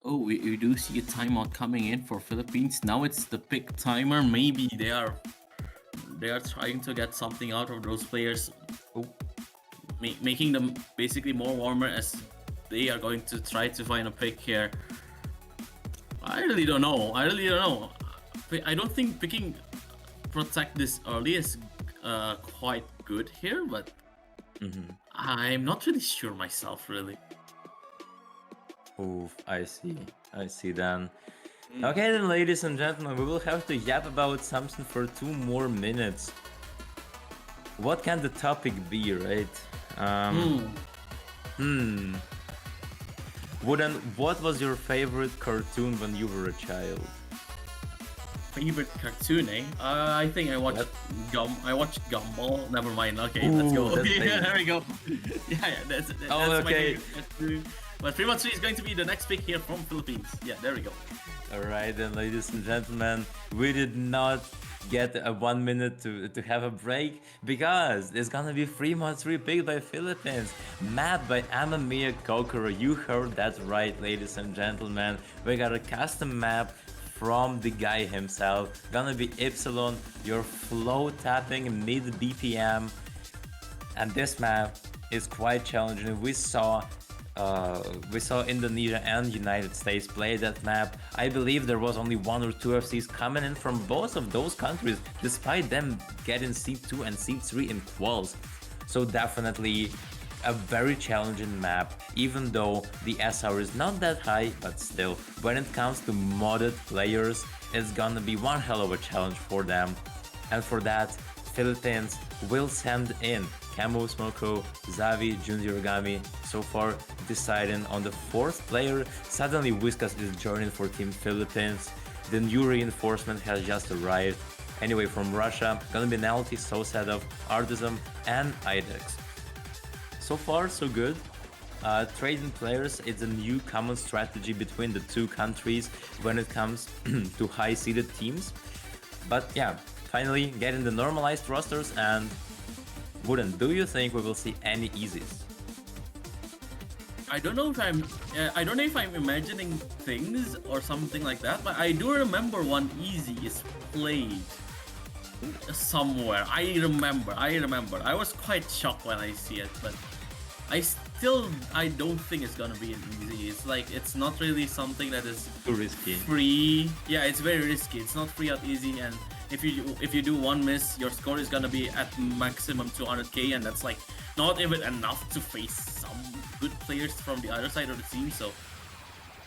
Oh, we do see a timeout coming in for Philippines. Now it's the pick timer. Maybe they are trying to get something out of those players. Oh, making them basically more warmer as they are going to try to find a pick here. I really don't know. I don't think picking Protect this early is quite good here, but I'm not really sure myself, really. Oof, I see then. Okay then, ladies and gentlemen, we will have to yap about something for 2 more minutes. What can the topic be, right? Wooden, what was your favorite cartoon when you were a child? Favorite cartoon, eh? I think I watched Gumball. Never mind. Okay, let's go. That's Yeah, there we go. yeah, that's okay. my favorite cartoon. But Prima 3 is going to be the next pick here from Philippines. Yeah, there we go. Alright then, ladies and gentlemen, we did not get a 1 minute to have a break, because it's gonna be Fremont 3 picked by Philippines, map by Amamiya Kokoro. You heard that right, ladies and gentlemen. We got a custom map from the guy himself. Gonna be Ypsilon, your flow tapping mid BPM, and this map is quite challenging. We saw Indonesia and United States play that map. I believe there was only one or two FCs coming in from both of those countries, despite them getting Seed 2 and Seed 3 in quals. So definitely a very challenging map, even though the SR is not that high, but still, when it comes to modded players, it's gonna be one hell of a challenge for them. And for that, Philippines will send in Camo, Smoko, Zavi, Junior Origami, so far deciding on the fourth player. Suddenly Whiskas is joining for Team Philippines. The new reinforcement has just arrived. Anyway, from Russia, gonna be Nalty, Sosadov, Artism, and IDEX. So far, so good. Trading players is a new common strategy between the two countries when it comes to high-seeded teams. But yeah, finally getting the normalized rosters. And Wooden, do you think we will see any easies? I don't know if I'm imagining things or something like that, but I do remember one easy is played somewhere. I remember. I was quite shocked when I see it, but I don't think it's gonna be an easy. It's like it's not really something that is Too risky. free. Yeah, it's very risky. It's not free out easy, and if you do one miss, your score is gonna be at maximum 200k, and that's like not even enough to face some good players from the other side of the team. So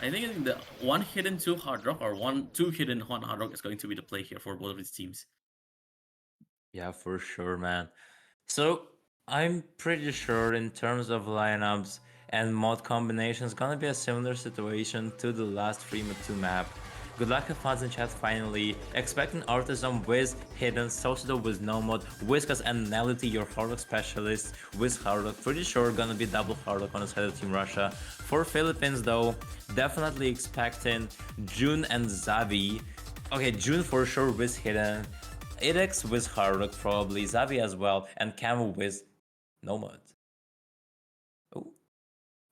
I think the one hidden two hard rock or two hidden one hard rock is going to be the play here for both of these teams. Yeah, for sure, man. So I'm pretty sure in terms of lineups and mod combinations, gonna be a similar situation to the last Freema 2 map. Good luck and fun in chat finally. Expecting Artisan with Hidden, Socido with no mod, Whiskas and Nelity, your Hardlock specialist with Hardlock. Pretty sure gonna be double Hardlock on the side of Team Russia. For Philippines though, definitely expecting June and Zavi. Okay, June for sure with Hidden. Idex with Hardlock probably, Zavi as well, and Camo with Nomad. Oh,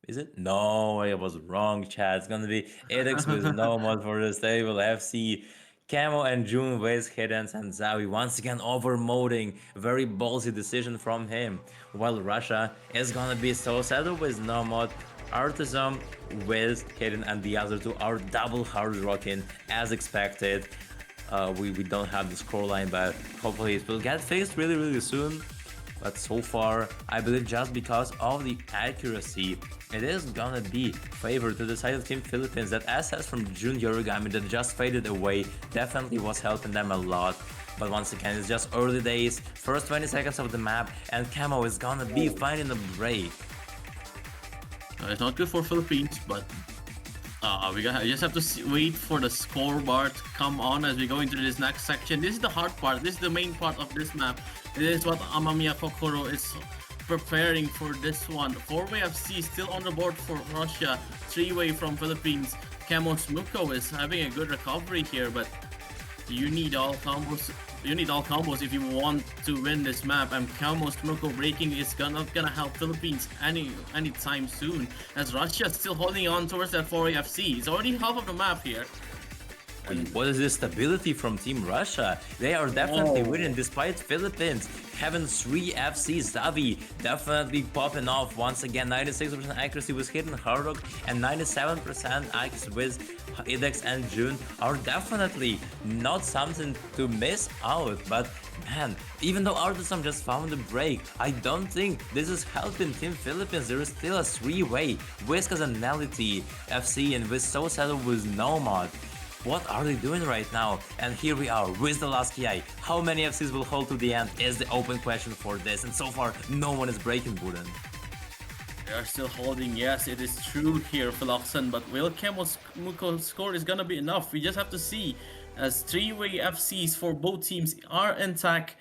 is it? No, I was wrong, chat. It's gonna be Idex with Nomad for the stable FC. Camo and June with Hiddens and Zawi once again overmoding. Very ballsy decision from him. While Russia is gonna be so settled with Nomad. Artisan with Hidden and the other two are double hard rocking as expected. We don't have the scoreline, but hopefully it will get fixed really soon. But so far, I believe just because of the accuracy, it is gonna be favored to the side of Team Philippines. That SS from Junior Origami that just faded away definitely was helping them a lot. But once again, it's just early days, first 20 seconds of the map, and Camo is gonna be finding a break. It's not good for Philippines, but we just have to wait for the scoreboard to come on as we go into this next section. This is the hard part. This is the main part of this map. This is what Amamiya Kokoro is preparing for this one. 4-way FC still on the board for Russia. 3-way from Philippines. Camo Smuko is having a good recovery here, but you need all combos. You need all combos if you want to win this map, and Camo Smuko breaking is not gonna help Philippines anytime soon, as Russia is still holding on towards that 4-way FC. It's already half of the map here. And what is this stability from Team Russia? They are definitely winning despite Philippines having 3 FCs. Zavi definitely popping off once again. 96% accuracy with Hidden Hardrock and 97% accuracy with Idex and June are definitely not something to miss out. But man, even though Artisan just found a break, I don't think this is helping Team Philippines. There is still a 3-way. Whiskas and Nelity FC and with so settled with no mod. What are they doing right now? And here we are with the last KI. How many FCs will hold to the end is the open question for this. And so far, no one is breaking Buden. They are still holding. Yes, it is true here, Philoxen, but will Camo's score is gonna be enough? We just have to see, as 3-way FCs for both teams are intact.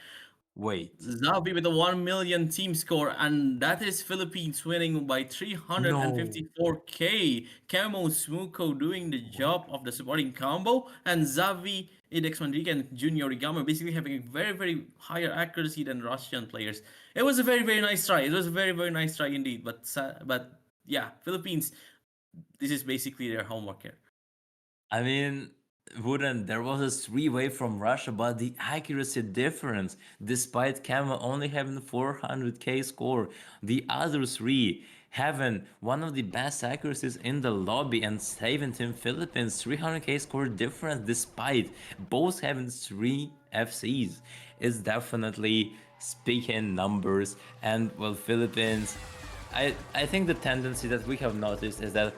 Wait. Zavi with a 1 million team score, and that is Philippines winning by 354k. Camo Smuko doing the job of the supporting combo, and Zavi, Idex Mandrika, and Junior Origami basically having a very higher accuracy than Russian players. It was a very nice try. It was a very nice try indeed. But yeah, Philippines, this is basically their homework here. I mean, Wouldn't there was a three-way from Russia, but the accuracy difference, despite Camo only having 400k score, the other three having one of the best accuracies in the lobby and saving Team Philippines 300k score difference despite both having three FCs is definitely speaking numbers. And well, Philippines, I think the tendency that we have noticed is that,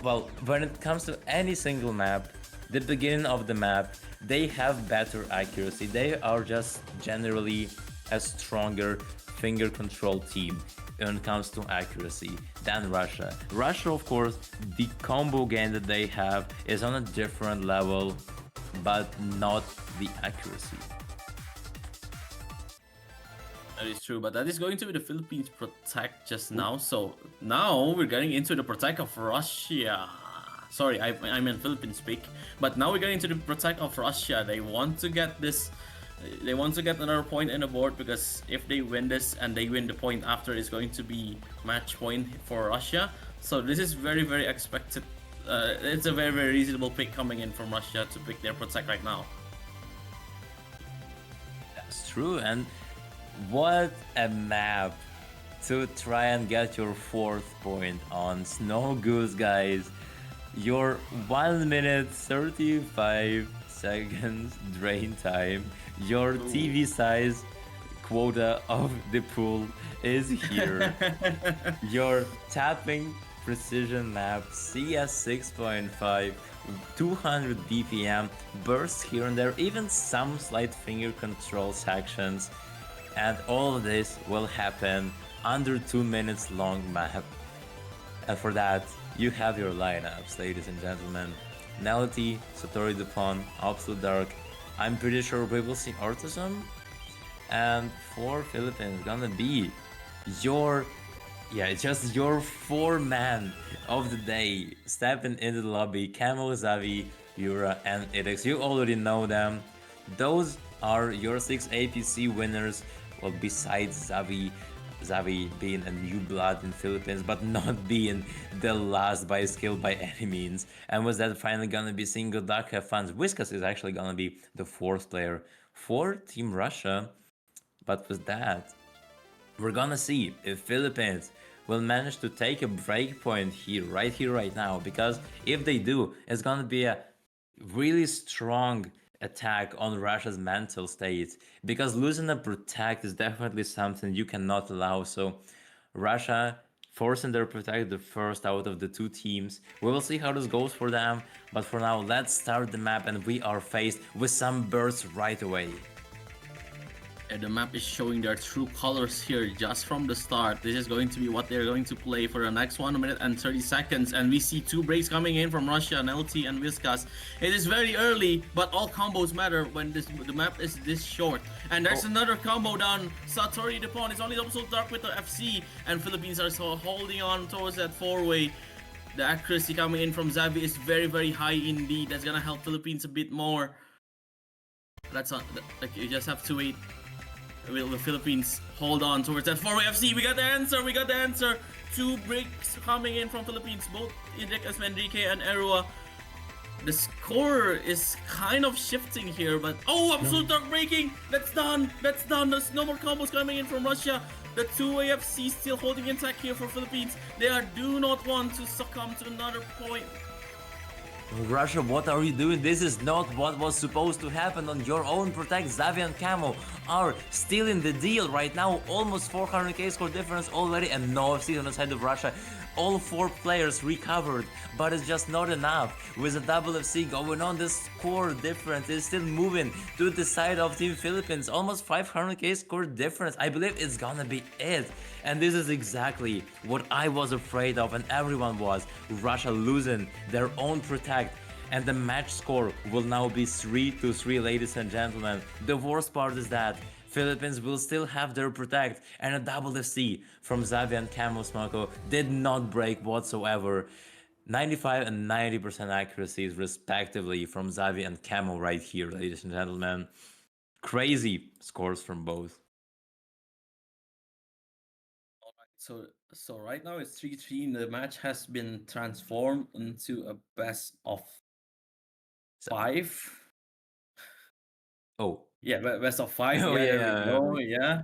well, when it comes to any single map, the beginning of the map, they have better accuracy. They are just generally a stronger finger control team when it comes to accuracy than Russia. Russia, of course, the combo game that they have is on a different level, but not the accuracy. That is true, but that is going to be the Philippines protect just now. So now we're getting into the protect of Russia. Sorry, I meant Philippines speak. But now we're getting to the protect of Russia. They want to get this. They want to get another point in the board because if they win this and they win the point after, it's going to be match point for Russia. So this is very expected. It's a very reasonable pick coming in from Russia to pick their protect right now. That's true, and what a map to try and get your fourth point on. Snow Goose, guys. Your 1 minute 35 seconds drain time. Your TV size quota of the pool is here. Your tapping precision map, CS 6.5, 200 BPM, bursts here and there, even some slight finger control sections. And all of this will happen under 2 minutes long map. And for that, you have your lineups, ladies and gentlemen. Nelity, Satori Dupont, Absolute Dark. I'm pretty sure we will see Artisan. And for Philippines, gonna be your, it's just your four-man of the day stepping into the lobby. Camo, Xavi, Yura, and Idix. You already know them. Those are your 6 APC winners. Well, besides Xavi being a new blood in Philippines, but not being the last by skill by any means. And was that finally gonna be single duck have fun? Whiskas is actually gonna be the fourth player for Team Russia. But with that, we're gonna see if Philippines will manage to take a breakpoint here, right now. Because if they do, it's gonna be a really strong attack on Russia's mental state, because losing a protect is definitely something you cannot allow. So Russia forcing their protect, the first out of the two teams. We will see how this goes for them, but for now let's start the map, and we are faced with some bursts right away. The map is showing their true colors here just from the start. This is going to be what they're going to play for the next 1 minute and 30 seconds. And we see two breaks coming in from Russia, LT and Viskas. It is very early, but all combos matter when the map is this short. And there's another combo down. Satori Dupont is only also dark with the FC. And Philippines are so holding on towards that four-way. The accuracy coming in from Xavi is very high indeed. That's gonna help Philippines a bit more. That's not, like, you just have to wait. Will the Philippines hold on towards that 4-way FC? We got the answer. Two breaks coming in from Philippines, both Idrik Esmendrique and Erua. The score is kind of shifting here, but Absolute Dark breaking. That's done. There's no more combos coming in from Russia. The 2-way FC still holding intact here for Philippines. They do not want to succumb to another point. Russia, what are you doing? This is not what was supposed to happen on your own protect. Xavi and Camo are still in the deal right now. Almost 400k score difference already, and no FC on the side of Russia. All four players recovered, but it's just not enough. With a double FC going on, the score difference is still moving to the side of Team Philippines. Almost 500k score difference. I believe it's gonna be it. And this is exactly what I was afraid of, and everyone was. Russia losing their own protect. And the match score will now be 3-3, ladies and gentlemen. The worst part is that Philippines will still have their protect, and a double FC from Xavi and Camo Smoko did not break whatsoever. 95 and 90% accuracies respectively from Xavi and Camo right here, ladies and gentlemen. Crazy scores from both. So right now it's 3-3. The match has been transformed into a best of 5. Oh. Yeah, best of 5. Oh, Yeah, there we yeah. go. Yeah.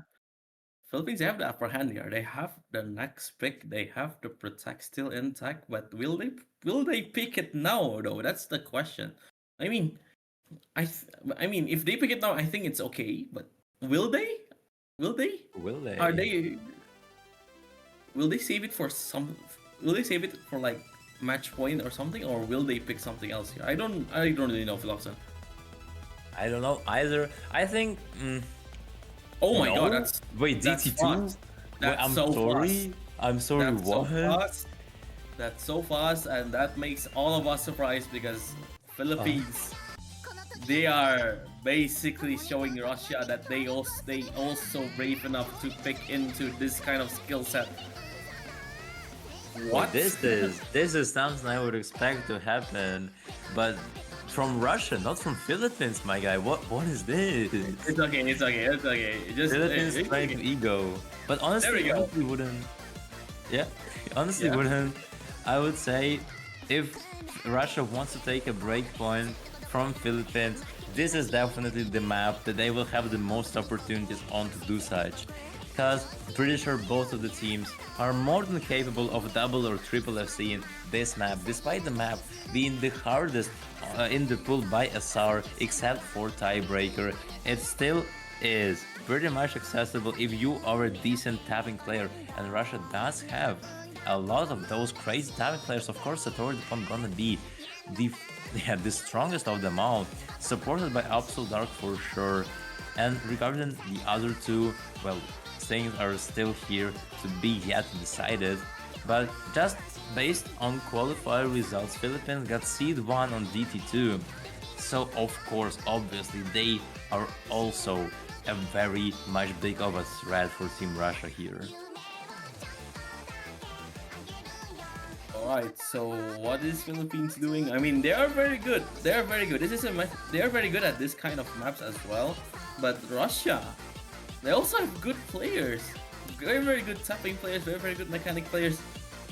Philippines have the upper hand here. They have the next pick. They have the protect still intact, but will they pick it now though? That's the question. I mean, I mean, if they pick it now, I think it's okay. But will they? Will they? Will Are they? they? Will they save it for some? Will they save it for like match point or something, or will they pick something else here? I don't. I don't really know, Philoxen. I don't know either. I think. Oh my No? god, that's Wait, that's DT2? fast. Wait, That's I'm so sorry. fast. I'm sorry, That's so what? fast. That's so fast, and that makes all of us surprised because Philippines, they are basically showing Russia that they also brave enough to pick into this kind of skill set. Well, What? this is something I would expect to happen, but from Russia, not from Philippines, my guy. What is this? It's okay. It's okay. It's okay. Just Philippines it's trying okay. to ego, but There we honestly, go. wouldn't. Yeah, honestly Yeah. wouldn't. I would say if Russia wants to take a break point from Philippines, this is definitely the map that they will have the most opportunities on to do such. Because pretty sure both of the teams are more than capable of double or triple FC in this map, despite the map being the hardest in the pool by SR, except for tiebreaker. It still is pretty much accessible if you are a decent tapping player, and Russia does have a lot of those crazy tapping players. Of course, Satori Dupont gonna be the yeah, the strongest of them all, supported by Absolute Dark for sure. And regarding the other two, well, things are still here to be yet decided. But just based on qualifier results, Philippines got seed 1 on DT2. So of course, obviously, they are also a very much big of a threat for Team Russia here. Alright, so what is Philippines doing? I mean, they are very good. They are very good. They are very good at this kind of maps as well. But Russia, they also have good players. Very, very good tapping players, very, very good mechanic players.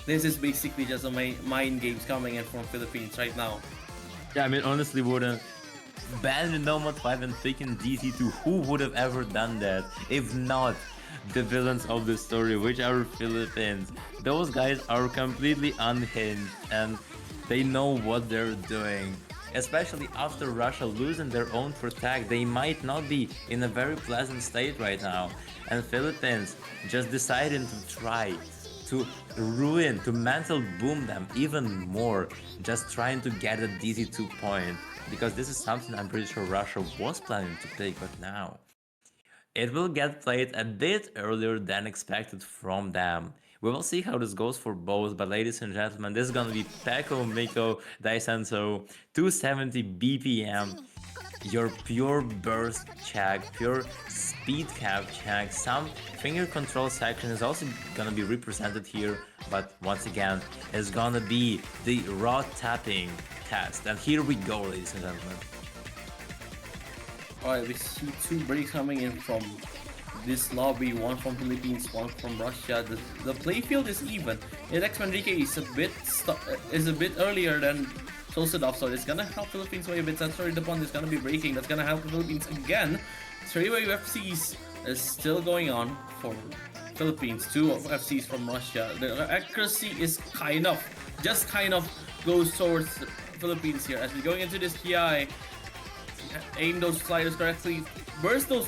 This is basically just a mind games coming in from Philippines right now. Yeah, I mean, honestly, wouldn't banning Nomad 5 and picking DT2. Who would have ever done that if not the villains of the story, which are Philippines? Those guys are completely unhinged and they know what they're doing. Especially after Russia losing their own protect, they might not be in a very pleasant state right now. And Philippines just deciding to try to ruin, to mental boom them even more, just trying to get a DT2 point. Because this is something I'm pretty sure Russia was planning to pick, but now it will get played a bit earlier than expected from them. We will see how this goes for both, but ladies and gentlemen, this is gonna be Peko Miko Daisenso 270 BPM, your pure burst check, pure speed cap check. Some finger control section is also gonna be represented here, but once again, it's gonna be the raw tapping test. And here we go, ladies and gentlemen. Alright, we see two breaks coming in from this lobby, one from Philippines, one from Russia. The playfield is even. And X-Manrique is a bit earlier than Solsadov, so it's gonna help Philippines way a bit. Satori Dupont is gonna be breaking. That's gonna help the Philippines again. 3-way FCs is still going on for Philippines. 2 FCs from Russia. The accuracy is just kind of goes towards the Philippines here. As we're going into this PI, aim those sliders correctly, burst those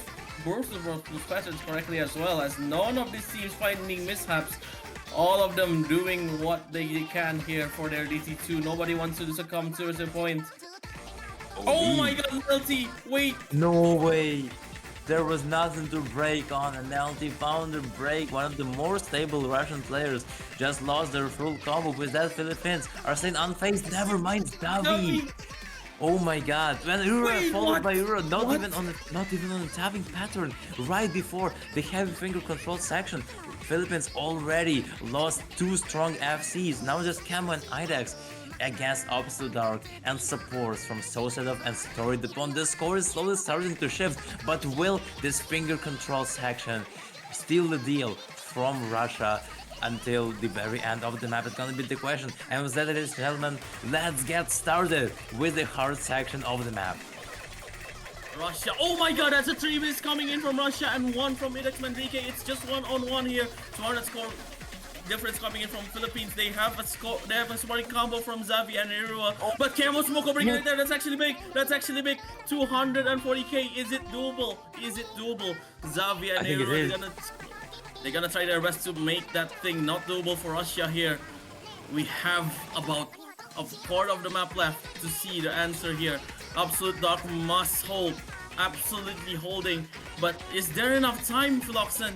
patterns correctly, as well as none of these teams finding mishaps. All of them doing what they can here for their DT2. Nobody wants to succumb to the point. Oh my god, LT! Wait! No way! There was nothing to break on, and LT found a break. One of the more stable Russian players just lost their full combo. With that, Philippines are staying unfazed. Never mind, Davi! Oh my god, when Ura followed by Ura, not even on a tapping pattern, right before the heavy finger control section. Philippines already lost 2 strong FCs, now just Camo and Idex against Absolute Dark and supports from Sosedov and Satori Dupont. The score is slowly starting to shift, but will this finger control section steal the deal from Russia? until the very end of the map. It's gonna be the question. And with that, ladies and gentlemen, let's get started with the hard section of the map. Russia. Oh my god, that's a 3 miss coming in from Russia and 1 from Idexman DK. It's just 1-on-1 here. 200 score difference coming in from Philippines. They have a score. They have a smart combo from Xavi and Irua. But Camo Smoko bringing it there. That's actually big. That's actually big. 240k. Is it doable? Is it doable? Xavi and Irua. They're gonna try their best to make that thing not doable for Russia here. We have about a quarter of the map left to see the answer here. Absolute Dark must hold. Absolutely holding. But is there enough time, Philoxen?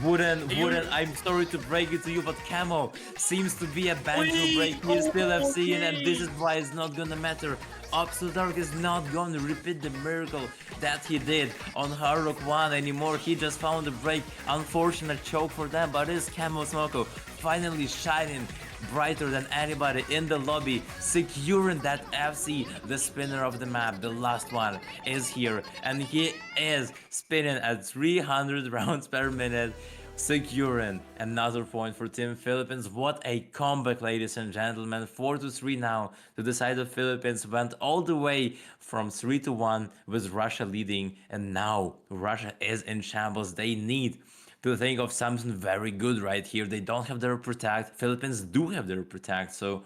Wouldn't. I'm sorry to break it to you, but Camo seems to be a banjo break. You still have seen, and this is why it's not gonna matter. Absolute Dark is not going to repeat the miracle that he did on Hard Rock 1 anymore. He just found a break. Unfortunate choke for them, but it's Camo Smoko finally shining brighter than anybody in the lobby, securing that FC. The spinner of the map, the last one, is here, and he is spinning at 300 rounds per minute, securing another point for Team Philippines. What a comeback, ladies and gentlemen. 4-3 now to the side of Philippines. Went all the way from 3-1 with Russia leading, and now Russia is in shambles. They need to think of something very good right here. They don't have their protect. Philippines do have their protect. So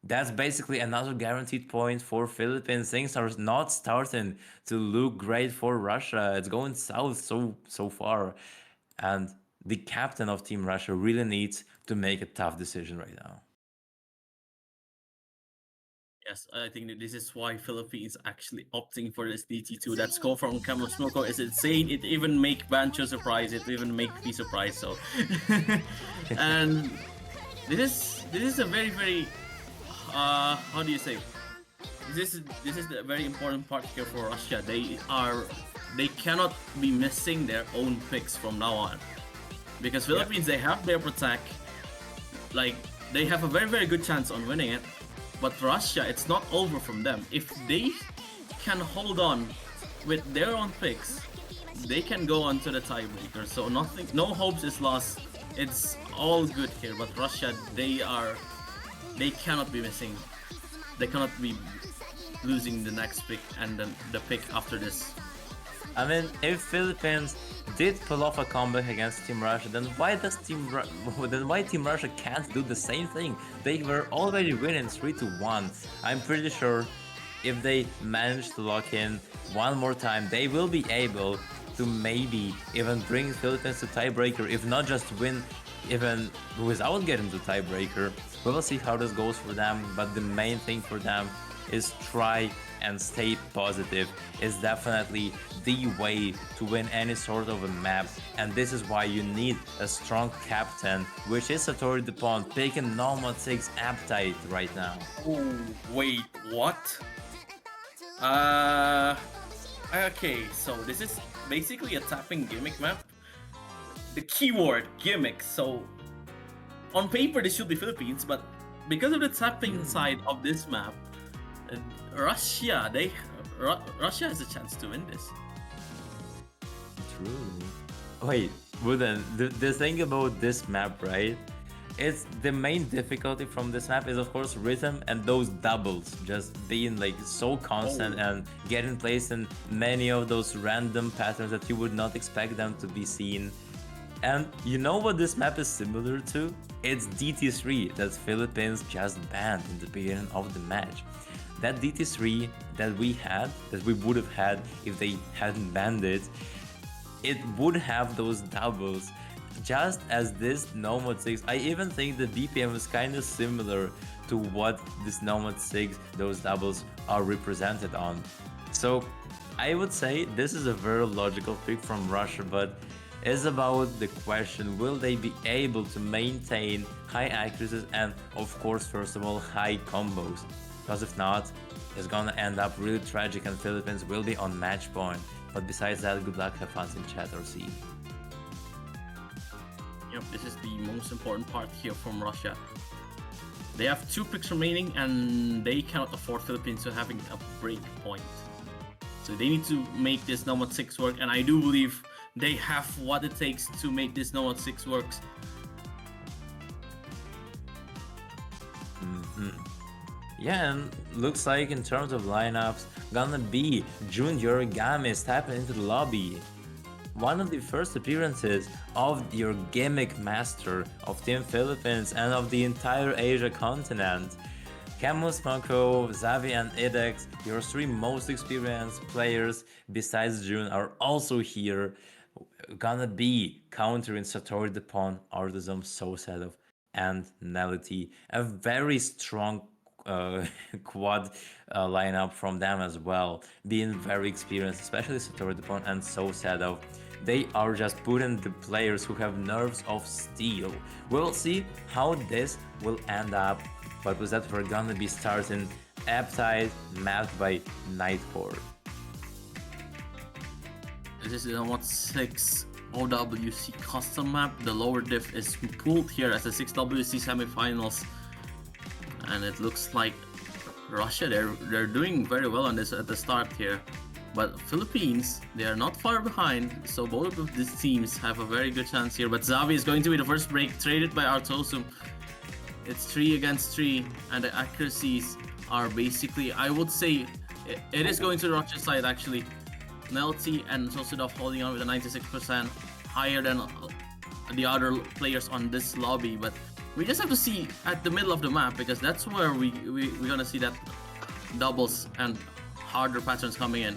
that's basically another guaranteed point for Philippines. Things are not starting to look great for Russia. It's going south so far. And the captain of Team Russia really needs to make a tough decision right now. Yes, I think that this is why Philippines actually opting for this DT2. That score from Camo Smoko is insane. It even make Bancho surprised. It even make me surprised. So, and this is a very how do you say? This is the very important part here for Russia. They cannot be missing their own picks from now on, because Philippines, they have their protect. Like, they have a very good chance on winning it. But Russia, it's not over from them. If they can hold on with their own picks, they can go on to the tiebreaker. So no hopes is lost. It's all good here. But Russia, they cannot be missing. They cannot be losing the next pick and then the pick after this. I mean, if Philippines did pull off a comeback against Team Russia, then why Team Russia can't do the same thing? They were already winning 3-1. I'm pretty sure if they manage to lock in one more time, they will be able to maybe even bring Philippines to tiebreaker, if not just win even without getting to tiebreaker. We will see how this goes for them, but the main thing for them is try and stay positive. Is definitely the way to win any sort of a map, and this is why you need a strong captain, which is Satori Dupont picking Nomad 6 Appetite right now. Oh, wait, what? Okay, so this is basically a tapping gimmick map. The keyword gimmick. So on paper this should be Philippines, but because of the tapping side of this map, Russia has a chance to win this. True. Wait, Wooden, the thing about this map, right? It's the main difficulty from this map is of course rhythm and those doubles just being like so constant and getting placed in many of those random patterns that you would not expect them to be seen. And you know what this map is similar to? It's DT3 that Philippines just banned in the beginning of the match. That DT3 that we would have had if they hadn't banned it, it would have those doubles just as this Nomad 6. I even think the BPM is kind of similar to what this Nomad 6, those doubles are represented on. So I would say this is a very logical pick from Russia, but it's about the question, will they be able to maintain high accuracies and of course first of all high combos? Because if not, it's gonna end up really tragic and Philippines will be on match point. But besides that, good luck, have fun in chat or see. Yep, this is the most important part here from Russia. They have 2 picks remaining and they cannot afford Philippines to having a break point. So they need to make this Nomad 6 work, and I do believe they have what it takes to make this Nomad 6 works. Yeah, and looks like in terms of lineups, gonna be Junior Game stepping into the lobby. One of the first appearances of your gimmick master of Team Philippines and of the entire Asia continent. Camus, Mako, Xavi, and Edex, your three most experienced players besides June, are also here. Gonna be countering Satori Depon, Artism, Sosadov, and Nelity. A very strong quad lineup from them as well, being very experienced, especially Satori Depon and Sosadov. They are just putting the players who have nerves of steel. We'll see how this will end up, but with that, we're gonna be starting Appetite mapped by Nightcore. This is a what 6 OWC custom map. The lower diff is pulled here as the 6WC semifinals, and it looks like Russia they're doing very well on this at the start here. But Philippines, they are not far behind, so both of these teams have a very good chance here. But Xavi is going to be the first break, traded by Artosum. It's 3 against 3, and the accuracies are basically, I would say, it is going to the Russia side actually. Nelty and Sosidov holding on with a 96%, higher than the other players on this lobby. But we just have to see at the middle of the map, because that's where we're gonna see that doubles and harder patterns coming in.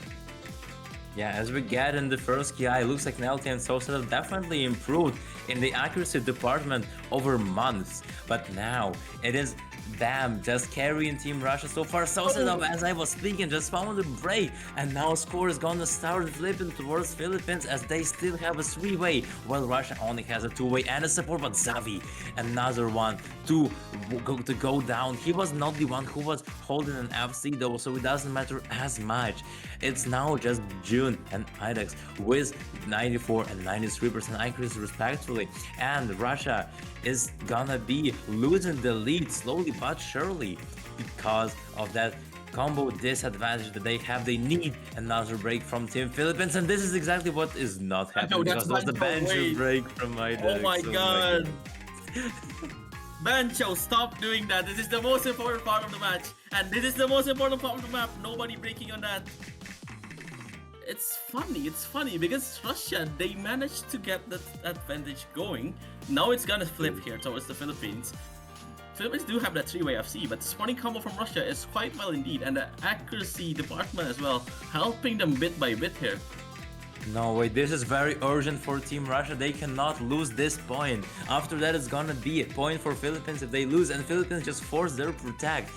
Yeah, as we get in the first KI, looks like Nelty and Sosa have definitely improved in the accuracy department over months. But now it is them just carrying Team Russia so far. Sosa, as I was speaking, just found a break, and now score is gonna start flipping towards Philippines as they still have a 3-way, while Russia only has a 2-way and a support. But Xavi, another one to go down. He was not the one who was holding an FC though, so it doesn't matter as much. It's now just June and Idex with 94 and 93% accuracy respectively, and Russia is gonna be losing the lead slowly but surely because of that combo disadvantage that they have. They need another break from Team Philippines, and this is exactly what is not happening because of the Banjo break from Idex. Oh my god! Bancho, stop doing that. This is the most important part of the match, and this is the most important part of the map. Nobody breaking on that. It's funny because Russia, they managed to get that advantage going. Now it's gonna flip here towards the Philippines. Philippines do have that 3-way FC, but the spawning combo from Russia is quite well indeed, and the accuracy department as well, helping them bit by bit here. No, wait, this is very urgent for Team Russia. They cannot lose this point. After that, it's gonna be a point for Philippines if they lose, and Philippines just force their protect.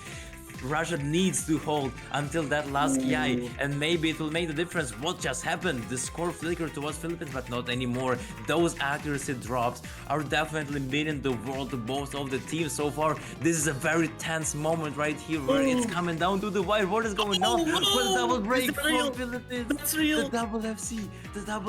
Russia needs to hold until that last KI, and maybe it will make the difference. What just happened? The score flickered towards Philippines, but not anymore. Those accuracy drops are definitely meaning the world to both of the teams so far. This is a very tense moment right here where it's coming down to the wire. What is going on? What a double break from Philippines. That's real. The double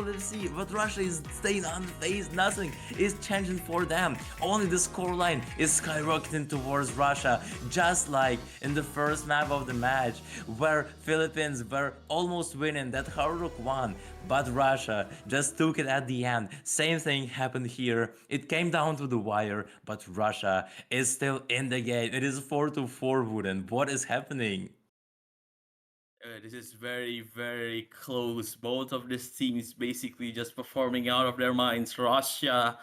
FC. But Russia is staying unfazed. Nothing is changing for them. Only the scoreline is skyrocketing towards Russia, just like in the first map of the match, where Philippines were almost winning that Hard Rock 1, but Russia just took it at the end. Same thing happened here. It came down to the wire, but Russia is still in the game. It is 4-4 Wooden. What is happening? This is very, very close. Both of these teams basically just performing out of their minds. Russia,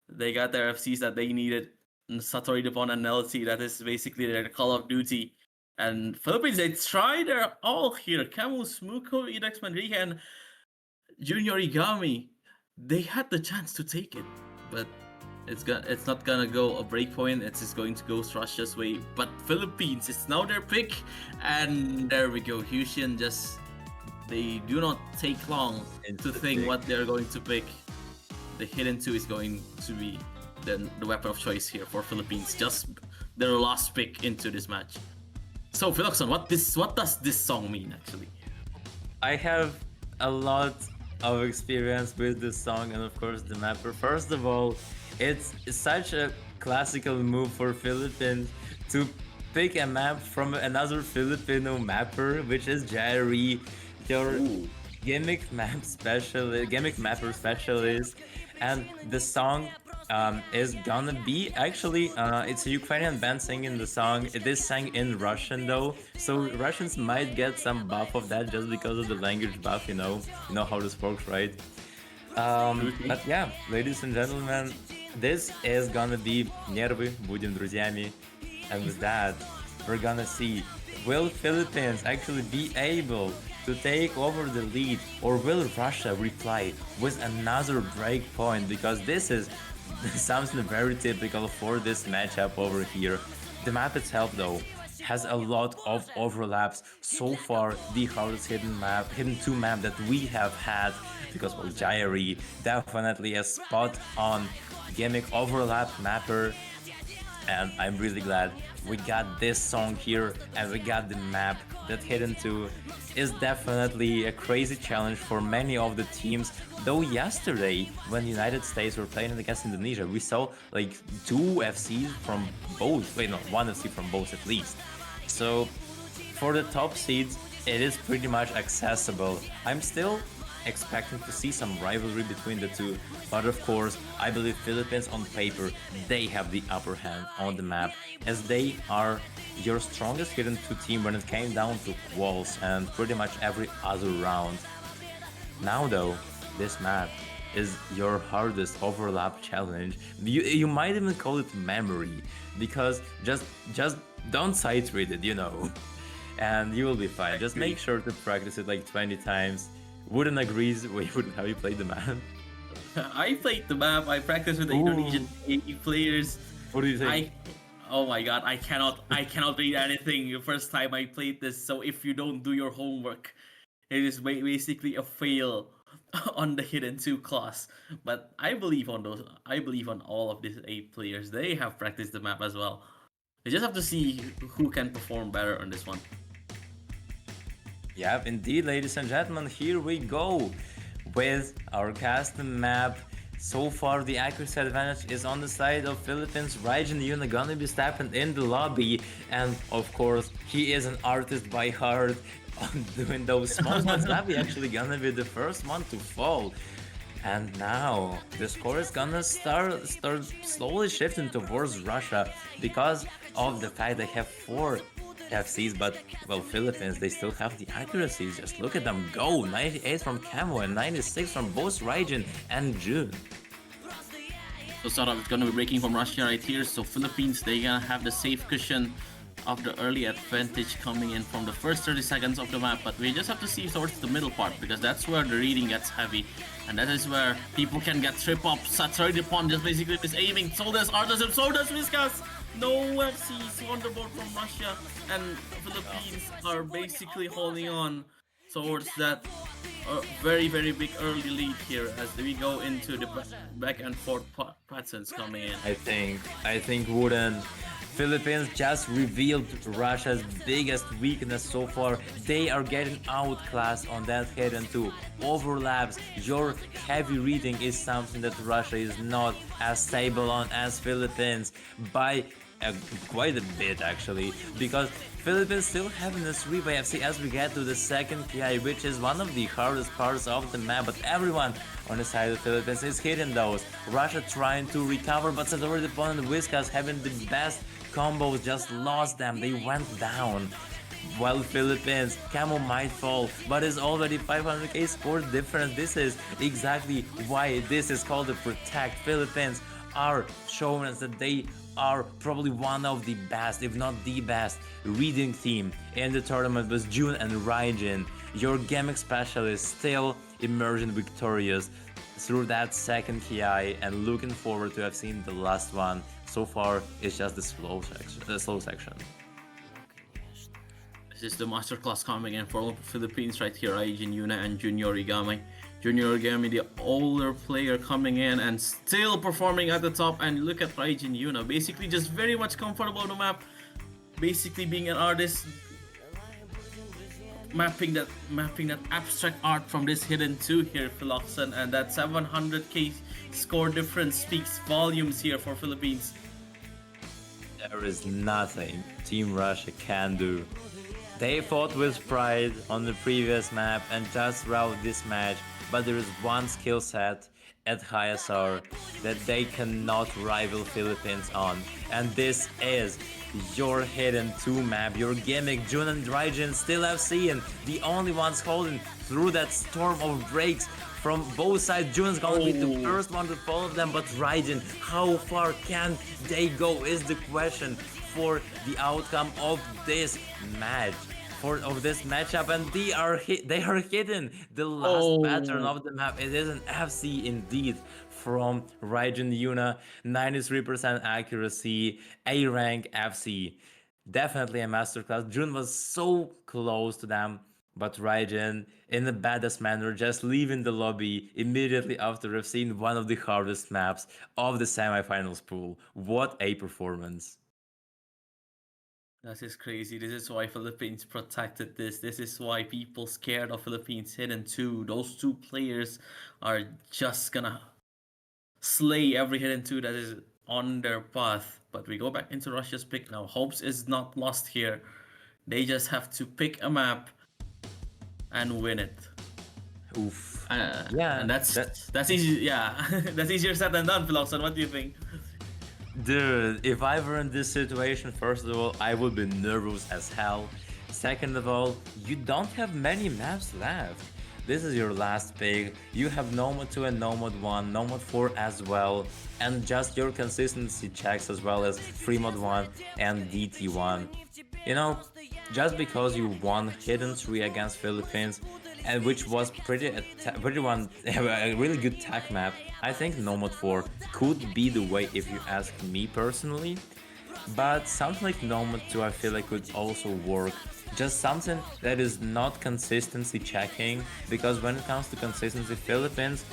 they got their FCs that they needed. Satori Depon and Nelty, that is basically their Call of Duty. And Philippines, they try their all here. Camus, Muko, Edex Manrique, and Junior Igami, they had the chance to take it, but it's not gonna go a breakpoint. It's just going to go Russia's way. But Philippines, it's now their pick, and there we go. Husian just, they do not take long to think what they're going to pick. The Hidden 2 is going to be the weapon of choice here for Philippines. Just their last pick into this match. So Philoxon, what does this song mean actually? I have a lot of experience with this song and of course the mapper. First of all, it's such a classical move for Philippines to pick a map from another Filipino mapper, which is Jerry, your gimmick mapper specialist, and the song is gonna be actually it's a Ukrainian band singing the song. It is sang in Russian though, so Russians might get some buff of that just because of the language buff. You know how this works, right? Absolutely. But yeah, ladies and gentlemen, this is gonna be Нервы, будем друзьями. And with that, we're gonna see, will Philippines actually be able to take over the lead, or will Russia reply with another break point? Because this is something very typical for this matchup over here. The map itself though has a lot of overlaps. So far, the hardest hidden two map that we have had, because well, Gyri definitely a spot on gimmick overlap mapper, and I'm really glad we got this song here and we got the map that Hidden 2 is definitely a crazy challenge for many of the teams. Though yesterday, when the United States were playing against Indonesia, we saw like two FCs from both, wait no, one FC from both at least. So for the top seeds, it is pretty much accessible. I'm still expecting to see some rivalry between the two, but of course, I believe Philippines on paper, they have the upper hand on the map, as they are your strongest Hidden 2 team when it came down to walls and pretty much every other round. Now though, this map is your hardest overlap challenge. You might even call it memory, because just don't sight read it, and you will be fine. Just make sure to practice it like 20 times. Wooden agrees. Wooden, have you played the map? I played the map. I practiced with the Indonesian players. What do you think? Oh my god, I cannot read anything the first time I played this. So if you don't do your homework, it is basically a fail on the Hidden 2 class. But I believe on those. I believe on all of these 8 players. They have practiced the map as well. We just have to see who can perform better on this one. Yep, indeed, ladies and gentlemen, here we go with our custom map. So far, the accuracy advantage is on the side of Philippines. Raijin Yuna gonna be stepping in the lobby, and of course, he is an artist by heart on doing those small ones. Navi actually gonna be the first one to fall. And now the score is gonna start slowly shifting towards Russia because of the fact they have 4 FCs, but well, Philippines, they still have the accuracies. Just look at them go! 98 from Camo and 96 from both Raijin and June. So startup is gonna be breaking from Russia right here. So Philippines, they gonna have the safe cushion of the early advantage coming in from the first 30 seconds of the map, but we just have to see towards the middle part, because that's where the reading gets heavy, and that is where people can get trip up. Satsuri upon just basically is aiming. So does Arthur, so does Whiskas. No FCs, Wonderbolt from Russia, and Philippines are basically holding on towards that very big early lead here as we go into the back and forth patterns coming in. I think Wooden. Philippines just revealed Russia's biggest weakness so far. They are getting outclassed on that Hidden 2 overlaps. Your heavy reading is something that Russia is not as stable on as Philippines by quite a bit actually, because Philippines still having a 3 by FC as we get to the second PI, which is one of the hardest parts of the map, but everyone on the side of the Philippines is hitting those. Russia trying to recover, but Satori opponent Whiskas having the best combos just lost them. They went down. While Philippines, Camo might fall, but is already 500k score difference. This is exactly why this is called the Protect. Philippines are showing us that they are probably one of the best, if not the best, reading team in the tournament with June and Raijin. Your gimmick specialist still emerging victorious through that second KI, and looking forward to have seen the last one. So far, it's just the slow section. This is the masterclass coming in for Philippines right here. Raijin, Yuna, and Junior Igami. Junior Igami, the older player, coming in and still performing at the top. And look at Raijin Yuna, basically just very much comfortable on the map. Basically being an artist, mapping that abstract art from this Hidden 2 here, Philoxen, and that 700k score difference speaks volumes here for Philippines. There is nothing Team Russia can do. They fought with pride on the previous map and just throughout this match, but there is one skill set at HSR that they cannot rival Philippines on. And this is your hidden 2 map, your gimmick. Jun and Raijin still have seen the only ones holding through that storm of breaks from both sides. Jun's gonna be the first one to follow them, but Raijin, how far can they go is the question for the outcome of this match. Of this matchup, and they are hitting the last pattern of the map. It is an FC indeed from Raijin Yuna, 93% accuracy, A rank FC. Definitely a masterclass. Jun was so close to them, but Raijin, in the baddest manner, just leaving the lobby immediately after I've seen one of the hardest maps of the semifinals pool. What a performance! That is crazy. This is why Philippines protected this. This is why people scared of Philippines hidden 2. Those 2 players are just gonna slay every hidden 2 that is on their path. But we go back into Russia's pick now. Hopes is not lost here. They just have to pick a map and win it. Oof. Yeah, and that's easy. Yeah, that's easier said than done, Philoxon. What do you think? Dude, if I were in this situation, first of all, I would be nervous as hell. Second of all, you don't have many maps left. This is your last pick. You have Nomad 2 and Nomad 1, Nomad 4 as well, and just your consistency checks as well as Free Mod 1 and DT1. You know, just because you won Hidden 3 against Philippines, and which was a really good tech map, I think Nomad 4 could be the way if you ask me personally. But something like Nomad 2 I feel like could also work. Just something that is not consistency checking, because when it comes to consistency, Philippines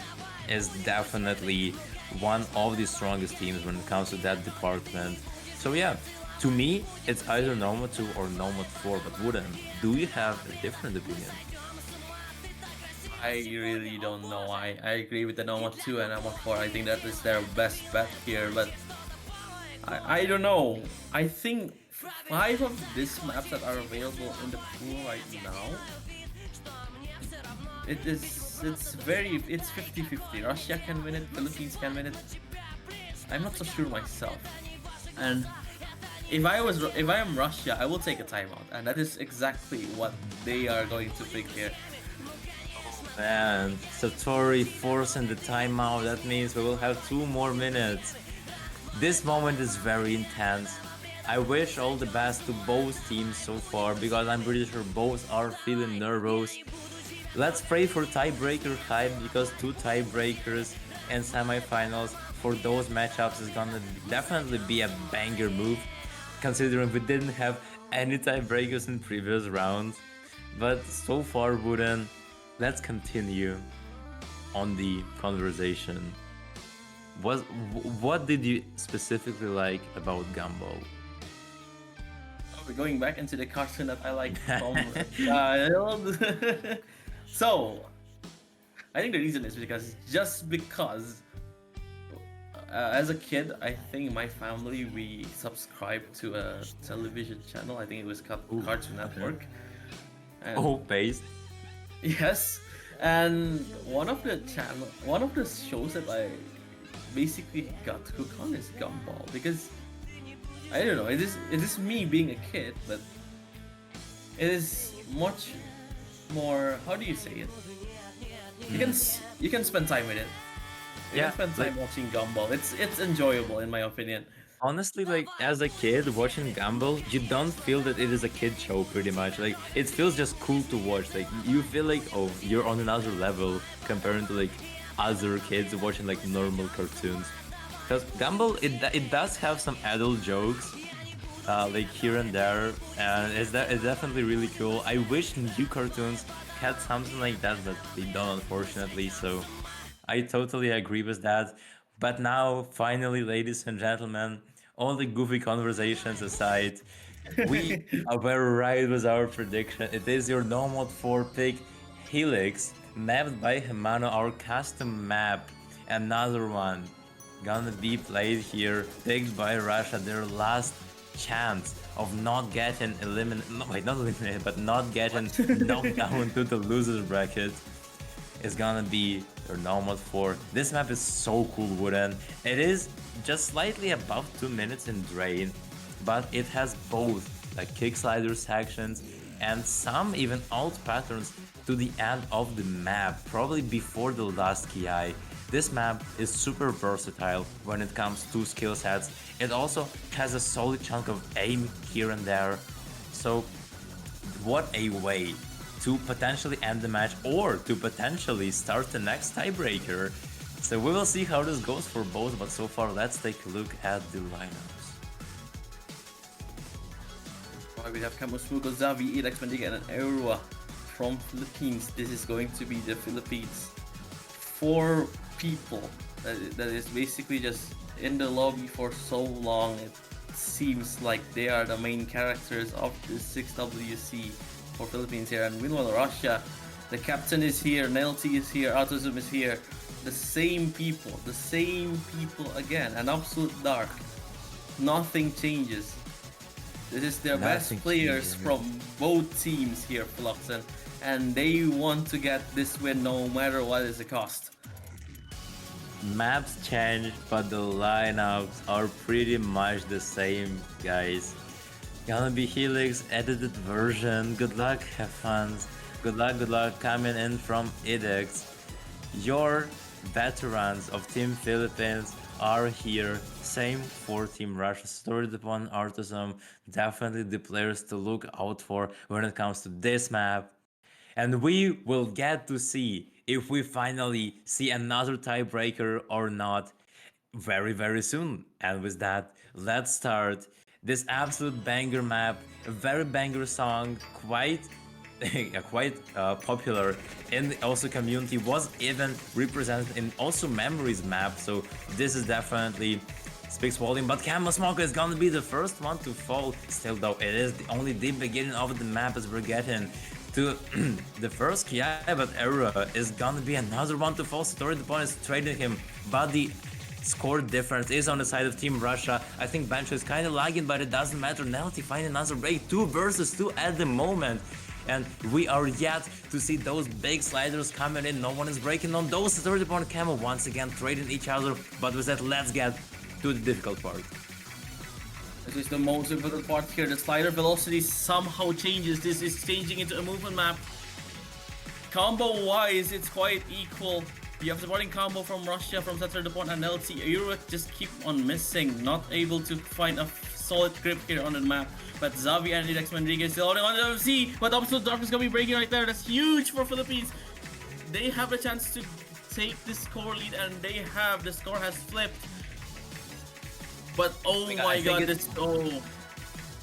is definitely one of the strongest teams when it comes to that department. So yeah, to me, it's either Nomad 2 or Nomad 4, but Wooden, do you have a different opinion? I really don't know. I agree with the Nomad 2 and Nomad 4. I think that is their best bet here, but I don't know. I think 5 of these maps that are available in the pool right now, it's 50-50. Russia can win it, Philippines can win it. I'm not so sure myself. And if I am Russia, I will take a timeout, and that is exactly what they are going to pick here. Man, Satori forcing the timeout, that means we will have 2 more minutes. This moment is very intense. I wish all the best to both teams so far, because I'm pretty sure both are feeling nervous. Let's pray for tiebreaker hype, because 2 tiebreakers and semifinals for those matchups is gonna definitely be a banger move, considering we didn't have any tiebreakers in previous rounds. But so far, Wooden, let's continue on the conversation. What did you specifically like about Gumball? We're going back into the cartoon that I like from child. So, I think the reason is just because as a kid, I think my family, we subscribed to a television channel. I think it was called Cartoon Network. And based. yes, and one of the shows that I basically got hooked on is Gumball, because I don't know, it is me being a kid, but it is much more, how do you say it? You can spend time with it. You can spend time watching Gumball. It's enjoyable in my opinion. Honestly, like, as a kid watching Gumball, you don't feel that it is a kid show pretty much. Like, it feels just cool to watch. Like, you feel like, oh, you're on another level comparing to like other kids watching like normal cartoons. Because Gumball, it does have some adult jokes, like here and there, and it's definitely really cool. I wish new cartoons had something like that, but they don't, unfortunately. So I totally agree with that. But now, finally, ladies and gentlemen, all the goofy conversations aside, we were right with our prediction. It is your normal 4 pick, Helix, mapped by Himano, our custom map. Another one gonna be played here, picked by Russia, their last chance of not getting eliminated, not eliminated, but not getting knocked down to the losers bracket. Is gonna be your normal 4. This map is so cool wooden. It is just slightly above 2 minutes in drain, but it has both like kick slider sections and some even alt patterns to the end of the map, probably before the last ki. This map is super versatile when it comes to skill sets. It also has a solid chunk of aim here and there. So what a way to potentially end the match or to potentially start the next tiebreaker. So we will see how this goes for both, but so far let's take a look at the lineups. Right, we have Kamusmuko, Xavi, Edex Mendiga, and Aurora from Philippines. This is going to be the Philippines. 4 people that is basically just in the lobby for so long. It seems like they are the main characters of the 6WC for Philippines here. And meanwhile, Russia, the captain is here, Nelty is here, Autozoom is here. The same people again. An absolute dark. Nothing changes. This is their best players from both teams here, Philoxen, and they want to get this win no matter what is the cost. Maps change, but the lineups are pretty much the same, guys. Gonna be Helix edited version. Good luck, have fun. Good luck coming in from Edex. Your veterans of Team Philippines are here. Same for Team Russia. Stored upon Artisan. Definitely the players to look out for when it comes to this map. And we will get to see if we finally see another tiebreaker or not very soon. And with that, let's start this absolute banger map, a very banger song, quite popular in the also community, was even represented in also memories map. So this is definitely speaks volume. But Camel Smoker is gonna be the first one to fall. Still though, it is only the beginning of the map as we're getting to the first ki, but Aurora is gonna be another one to fall. Story the opponent is trading him, but the score difference is on the side of Team Russia. I think Bancho is kind of lagging, but it doesn't matter. Nelty find another break, 2 versus 2 at the moment. And we are yet to see those big sliders coming in. No one is breaking on those. Story the opponent Camel once again trading each other. But with that, let's get to the difficult part. This is the most important part here. The slider velocity somehow changes. This is changing into a movement map. Combo wise, it's quite equal. You have supporting combo from Russia, from Setzer Dupont and LT. Europe just keep on missing, not able to find a solid grip here on the map. But Xavi and Edex Mendiga still holding on to the FC. But Absolute Dark is gonna be breaking right there. That's huge for Philippines. They have a chance to take the score lead, and the score has flipped. But oh my god, this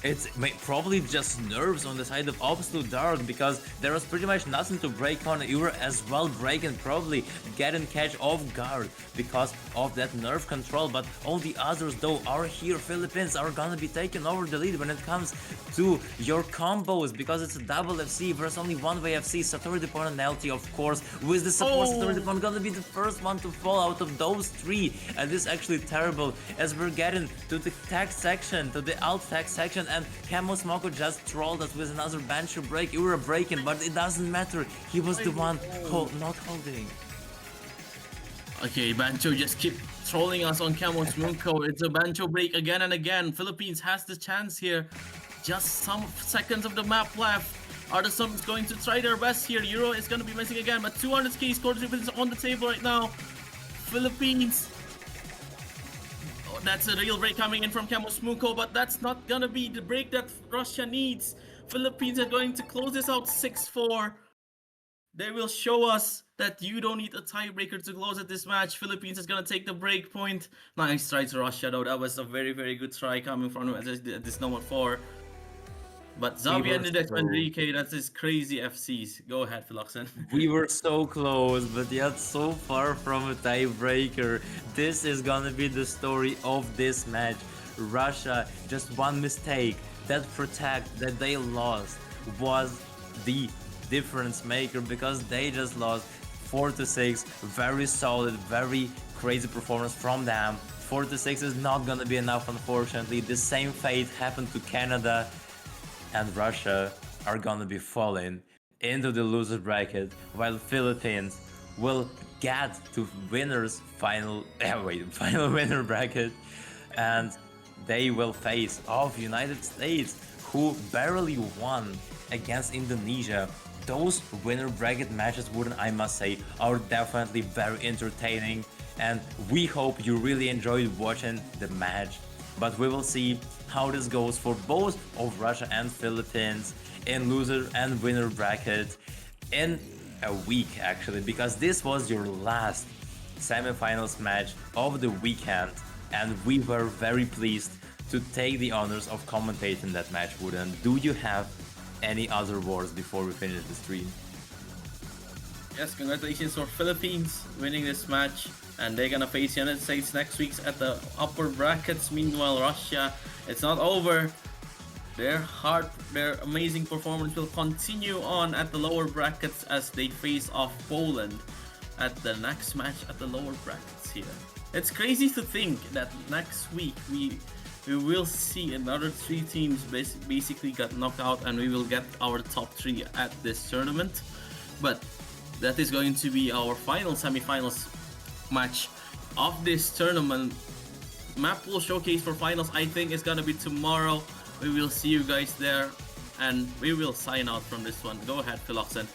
it's probably just nerves on the side of Absolute Dark, because there was pretty much nothing to break on. Euro as well breaking, probably getting catch off guard because of that nerve control. But all the others though are here. Philippines are gonna be taking over the lead when it comes to your combos, because it's a double FC versus only one way FC. Satori Dupont and LT, of course, with the support. Satori Dupont gonna be the first one to fall out of those 3, and this is actually terrible as we're getting to the tag section, to the alt tag section. And Camo Smoko just trolled us with another Banshee break. You were breaking, but it doesn't matter. He was the one not holding. Okay, Bancho just keep trolling us on Camo Smoko. It's a Bancho break again and again. Philippines has the chance here. Just some seconds of the map left. Artisan is going to try their best here. Euro is going to be missing again, but 200k score difference on the table right now. Philippines. That's a real break coming in from Camo Smuko, but that's not gonna be the break that Russia needs. Philippines are going to close this out 6-4. They will show us that you don't need a tiebreaker to close at this match. Philippines is gonna take the break point. Nice try to Russia though. That was a very good try coming from at this number 4. But Xavi and Edex Enrique, that's his crazy FCs. Go ahead, Philoxen. We were so close, but yet so far from a tiebreaker. This is gonna be the story of this match. Russia, just one mistake. That protect that they lost was the difference maker, because they just lost 4-6. Very solid, very crazy performance from them. 4-6 is not gonna be enough, unfortunately. The same fate happened to Canada, and Russia are gonna be falling into the loser bracket, while Philippines will get to winners final final winner bracket, and they will face off United States, who barely won against Indonesia. Those winner bracket matches, wouldn't I must say, are definitely very entertaining, and we hope you really enjoyed watching the match. But we will see how this goes for both of Russia and Philippines in loser and winner bracket in a week, actually, because this was your last semifinals match of the weekend, and we were very pleased to take the honors of commentating that match. Wooden, do you have any other words before we finish the stream? Yes, congratulations for Philippines winning this match, and they're gonna face United States next week at the upper brackets. Meanwhile, Russia, it's not over. Their amazing performance will continue on at the lower brackets as they face off Poland at the next match at the lower brackets here. It's crazy to think that next week we will see another 3 teams basically got knocked out, and we will get our top 3 at this tournament. But that is going to be our final semifinals match of this tournament. Map pool showcase for finals, I think, is gonna be tomorrow. We will see you guys there, and we will sign out from this one. Go ahead, Philoxen.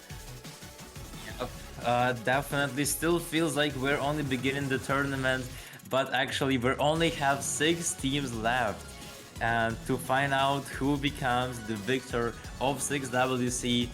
Definitely still feels like we're only beginning the tournament, but actually we only have 6 teams left. And to find out who becomes the victor of 6WC,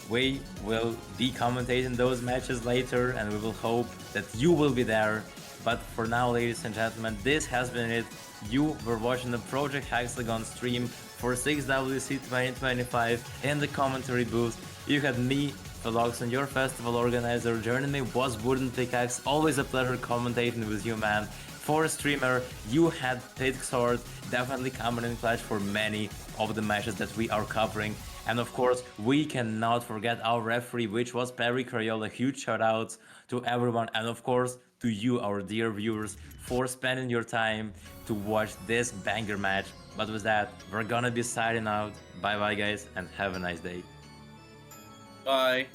we will be commentating those matches later, and we will hope that you will be there. But for now, ladies and gentlemen, this has been it. You were watching the Project Hexagon stream for 6WC 2025 in the commentary booth. You had me, Philoxen, your festival organizer. Joining me was Wooden Pickaxe. Always a pleasure commentating with you, man. For a streamer, you had Pixord, definitely coming in clutch for many of the matches that we are covering. And of course, we cannot forget our referee, which was Perry Crayola. Huge shout outs to everyone, and of course to you, our dear viewers, for spending your time to watch this banger match. But with that, we're gonna be signing out. Bye bye guys, and have a nice day. Bye.